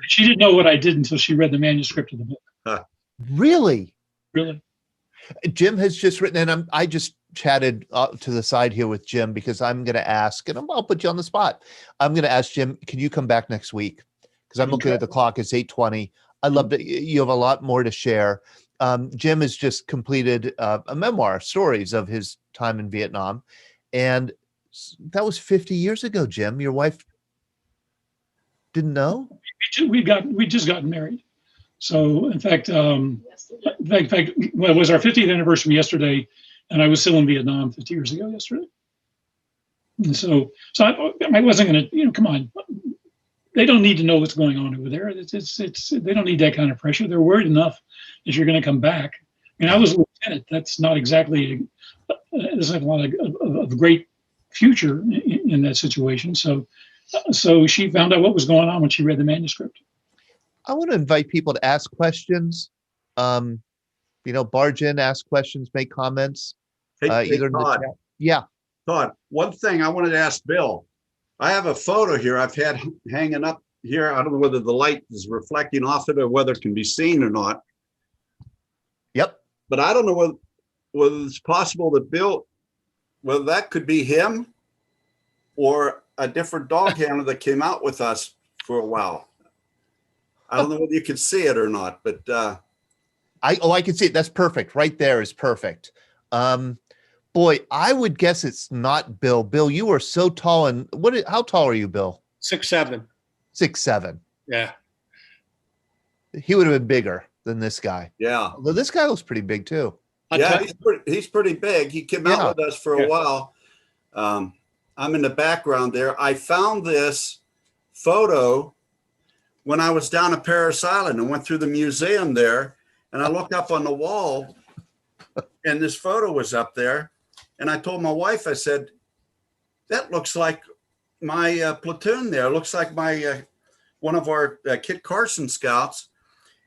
She didn't know what I did until she read the manuscript of the book. Really? Really? Jim has just written, and I just chatted to the side here with Jim because I'm going to ask, and I'll put you on the spot. I'm going to ask Jim, can you come back next week? Because I'm looking at the clock. It's 8:20. I'd love to. You have a lot more to share. Jim has just completed a memoir, stories of his time in Vietnam, and that was 50 years ago. Jim, your wife didn't know? We just gotten married. So in fact, well, it was our 50th anniversary yesterday, and I was still in Vietnam 50 years ago yesterday. And so I wasn't going to, come on. They don't need to know what's going on over there. They don't need that kind of pressure. They're worried enough if you're going to come back. I mean, I was a lieutenant. That's not exactly, there's not a lot of great future in that situation. So she found out what was going on when she read the manuscript. I want to invite people to ask questions. Barge in, ask questions, make comments. Hey, Either in the Todd. chat. Yeah. Todd, one thing I wanted to ask Bill. I have a photo here I've had hanging up here. I don't know whether the light is reflecting off it or whether it can be seen or not. Yep. But I don't know whether it's possible that whether that could be him or a different dog handler that came out with us for a while. I don't know whether you can see it or not, but I can see it. That's perfect. Right there is perfect. Boy, I would guess it's not Bill. Bill, you are so tall. And how tall are you, Bill? 6'7". 6'7". Yeah. He would have been bigger than this guy. yeah. Although this guy looks pretty big too. Yeah, he's pretty big. He came out with us for a while. I'm in the background there. I found this photo when I was down at Paris Island and went through the museum there, and I looked up on the wall and this photo was up there. And I told my wife, I said, that looks like my platoon there. It looks like my one of our Kit Carson scouts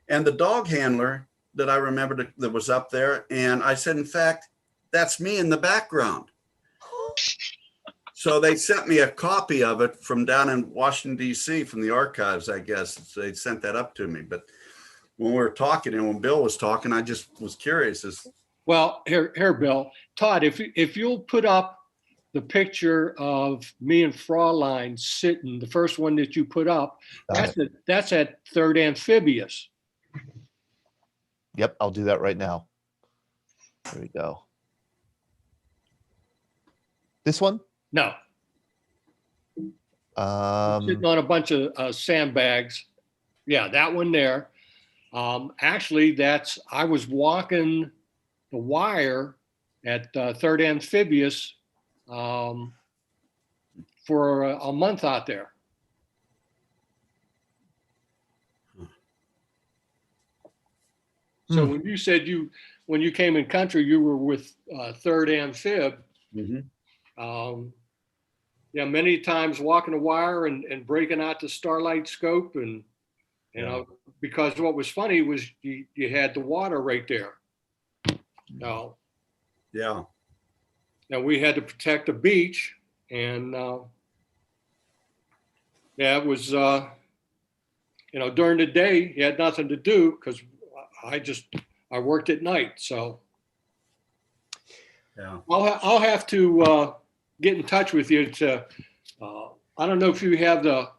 and the dog handler that I remember that was up there. And I said, in fact, that's me in the background. So they sent me a copy of it from down in Washington, D.C. from the archives, I guess. They sent that up to me. But when we were talking and when Bill was talking, I just was curious. Well, here, Bill. Todd, if you'll put up the picture of me and Fraulein sitting, the first one that you put up, that's at 3rd Amphibious. Yep, I'll do that right now. There we go. This one? No. Sitting on a bunch of sandbags. Yeah, that one there. Actually, I was walking the wire at 3rd Amphibious for a month out there. So when you said when you came in country, you were with 3rd Amphib. Mm-hmm. Yeah, many times walking the wire and breaking out the starlight scope, and you know, because what was funny was you had the water right there. No. Yeah. And we had to protect the beach, and yeah, it was you know, during the day you had nothing to do because I worked at night, so Yeah. I'll have to get in touch with you to. I don't know if you have the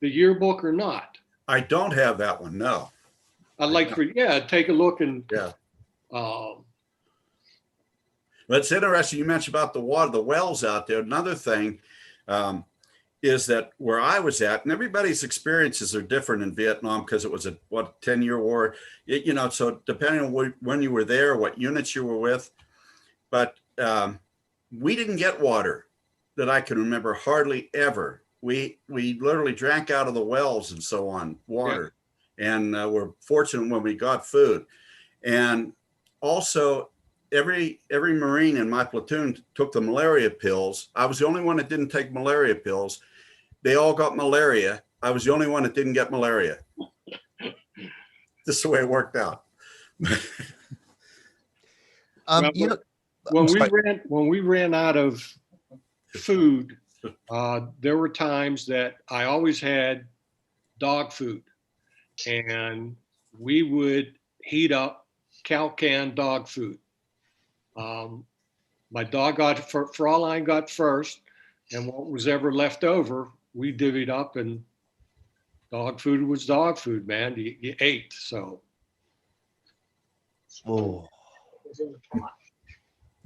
yearbook or not. I don't have that one. No. I'd like for take a look and Yeah. But it's interesting you mentioned about the water, the wells out there. Another thing is that where I was at, and everybody's experiences are different in Vietnam because it was a 10-year war. You know, so depending on when you were there, what units you were with, but we didn't get water that I can remember hardly ever. We literally drank out of the wells and so on, water, and we're fortunate when we got food. And also, every Marine in my platoon took the malaria pills. I was the only one that didn't take malaria pills. They all got malaria. I was the only one that didn't get malaria. This is the way it worked out. You know, when we ran out of food, there were times that I always had dog food, and we would heat up cow can dog food. My dog got Fraulein got first, and what was ever left over, we divvied up, and dog food was dog food, man. You ate, so. Oh,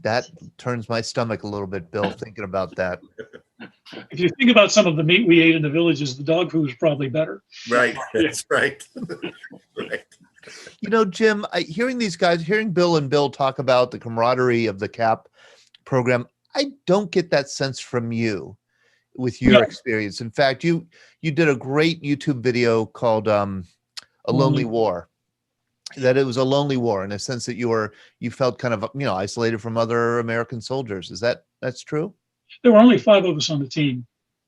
that turns my stomach a little bit, Bill, thinking about that. If you think about some of the meat we ate in the villages, the dog food was probably better. Right. That's right. Right. You know, Jim, hearing these guys, hearing Bill and Bill talk about the camaraderie of the CAP program, I don't get that sense from you with your experience. In fact, you did a great YouTube video called A Lonely War. That it was a lonely war in a sense that you felt kind of, you know, isolated from other American soldiers. That's true? There were only 5 of us on the team.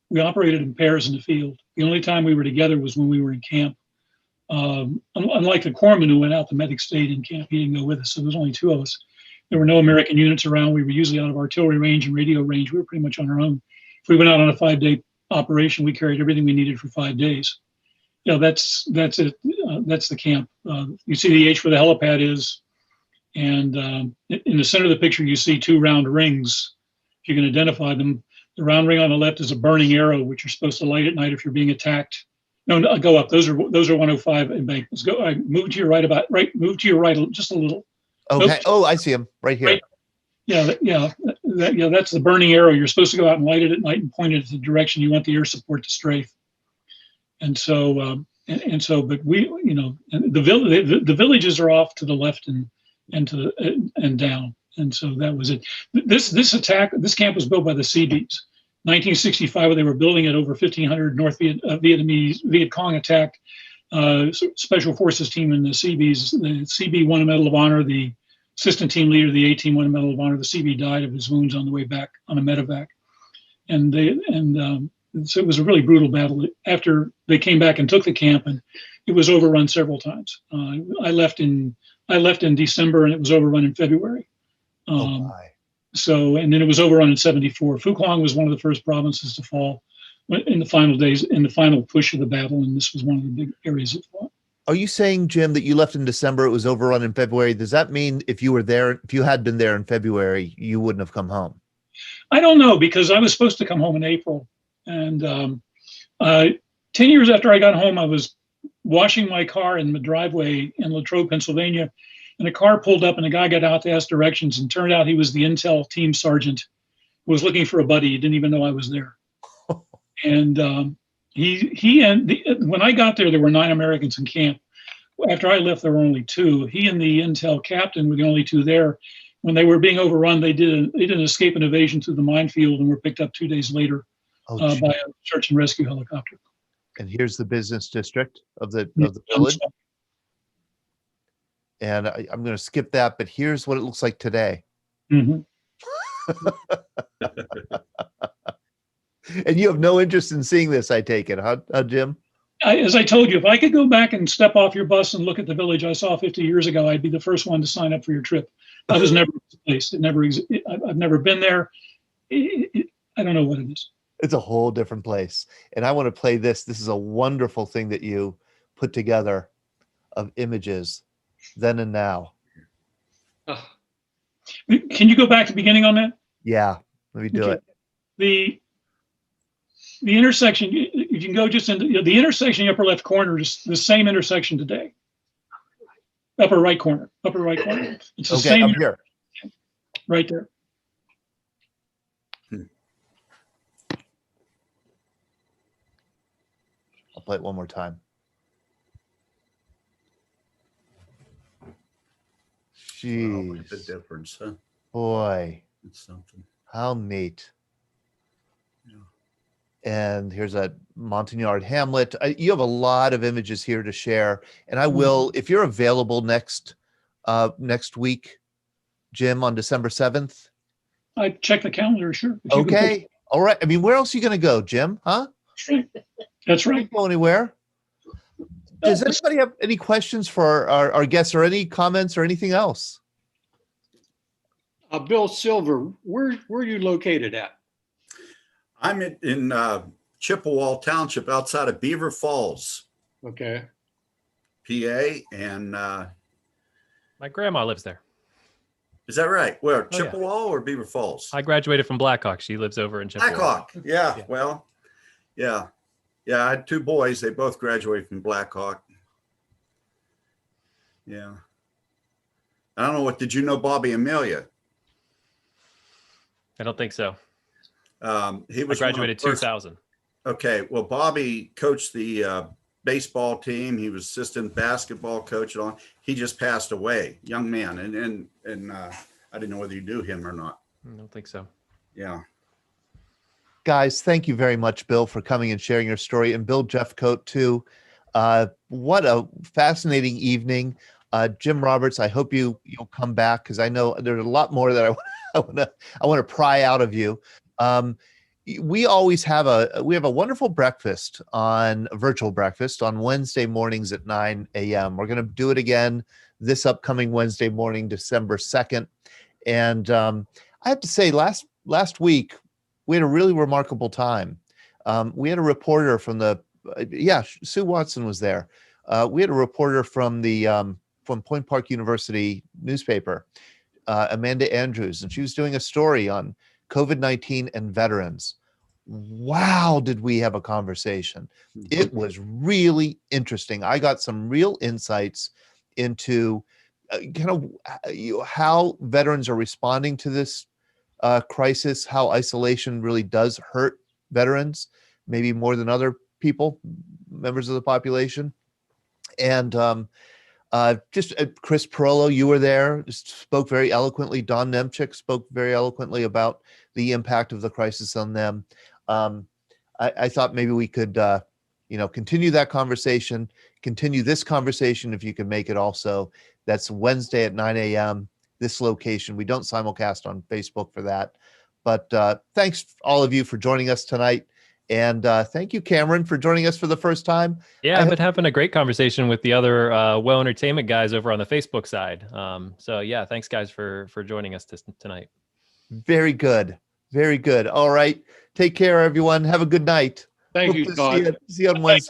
We operated in pairs in the field. The only time we were together was when we were in camp. Unlike the corpsman who went out, the medic stayed in camp. He didn't go with us, so there was only 2 of us. There were no American units around. We were usually out of artillery range and radio range. We were pretty much on our own. If we went out on a 5-day operation, we carried everything we needed for 5 days. You know, that's it. That's the camp. You see the H where the helipad is, and in the center of the picture, you see 2 round rings. If you can identify them, the round ring on the left is a burning arrow, which you're supposed to light at night if you're being attacked. No, go up. Those are 105 embankments. Go. Move to your right Move to your right just a little. Okay. Nope. Oh, I see him right here. Right. That's the burning arrow. You're supposed to go out and light it at night and point it at the direction you want the air support to strafe. And so, but we, you know, the villages are off to the left and down. And so that was it. This camp was built by the Seabees. 1965, they were building it. Over 1,500 North Vietnamese Viet Cong attacked Special Forces team in the Seabees. The CB won a Medal of Honor. The assistant team leader, the A team, won a Medal of Honor. The CB died of his wounds on the way back on a medevac. So it was a really brutal battle. After they came back and took the camp, and it was overrun several times. I left in December, and it was overrun in February. So, and then it was overrun in '74. Phu Quang was one of the first provinces to fall in the final days, in the final push of the battle, and this was one of the big areas it fought. Are you saying, Jim, that you left in December, it was overrun in February? Does that mean if you had been there in February, you wouldn't have come home? I don't know, because I was supposed to come home in April. And 10 years after I got home, I was washing my car in the driveway in Latrobe, Pennsylvania, and a car pulled up and a guy got out to ask directions, and turned out he was the intel team sergeant who was looking for a buddy. He didn't even know I was there. And when I got there were 9 Americans in camp. After I left, there were only 2. He and the intel captain were the only 2 there. When they were being overrun, they did an escape and evasion through the minefield and were picked up 2 days later by a search and rescue helicopter. And here's the business district of the village. And I'm going to skip that, but here's what it looks like today. Mm-hmm. And you have no interest in seeing this, I take it, huh, Jim? As I told you, if I could go back and step off your bus and look at the village I saw 50 years ago, I'd be the first one to sign up for your trip. I was never in this place. I've never been there. I don't know what it is. It's a whole different place. And I want to play this. This is a wonderful thing that you put together of images then and now. Oh, Can you go back to the beginning on that? Yeah, let me do Okay. it. The intersection, you can go just into the intersection, upper left corner is the same intersection today. Upper right corner. It's the Okay, same I'm here. right there. I'll play it one more time. Jeez. The difference, huh? Boy, It's something. how neat. Yeah. And here's a Montagnard Hamlet. You have a lot of images here to share. And I will, if you're available next week, Jim, on December 7th. I check the calendar, sure. If you can Okay. All right. I mean, where else are you going to go, Jim? Huh? That's right. Don't go anywhere. Does anybody have any questions for our guests or any comments or anything else? Bill Silver, where are you located at? I'm in Chippewa Township outside of Beaver Falls, Okay. PA. And My grandma lives there. is that right? Where, Oh, yeah. Chippewa or Beaver Falls? I graduated from Blackhawk. She lives over in Chippewa. Blackhawk. Yeah, Yeah. well, yeah. Yeah, I had two boys. They both graduated from Blackhawk. Yeah. I don't know did you know Bobby Amelia? I don't think so. He I was graduated 2000. Okay, well, Bobby coached the baseball team. He was assistant basketball coach and all. He just passed away, young man, and I didn't know whether you knew him or not. I don't think so. Yeah. Guys, thank you very much, Bill, for coming and sharing your story, and Bill Jeffcoat too. What a fascinating evening. Jim Roberts, I hope you'll come back, because I know there's a lot more that I want to pry out of you. We always have a wonderful breakfast virtual breakfast on Wednesday mornings at 9 a.m. We're going to do it again this upcoming Wednesday morning, December 2nd. And I have to say, last week, we had a really remarkable time. We had a reporter from Sue Watson was there. We had a reporter from Point Park University newspaper, Amanda Andrews, and she was doing a story on COVID-19 and veterans. Wow, did we have a conversation? It was really interesting. I got some real insights into how veterans are responding to this crisis, how isolation really does hurt veterans, maybe more than other people, members of the population. And Chris Perollo, you were there, just spoke very eloquently. Don Nemchik spoke very eloquently about the impact of the crisis on them. I thought maybe we could, continue that conversation, continue this conversation if you can make it also. That's Wednesday at 9 a.m., this location. We don't simulcast on Facebook for that. But thanks all of you for joining us tonight. And thank you, Cameron, for joining us for the first time. Yeah, I've been having a great conversation with the other Well Entertainment guys over on the Facebook side. So yeah, thanks guys for joining us tonight. Very good. Very good. All right. Take care, everyone. Have a good night. Thank Hope you, to Todd. see you on Wednesday.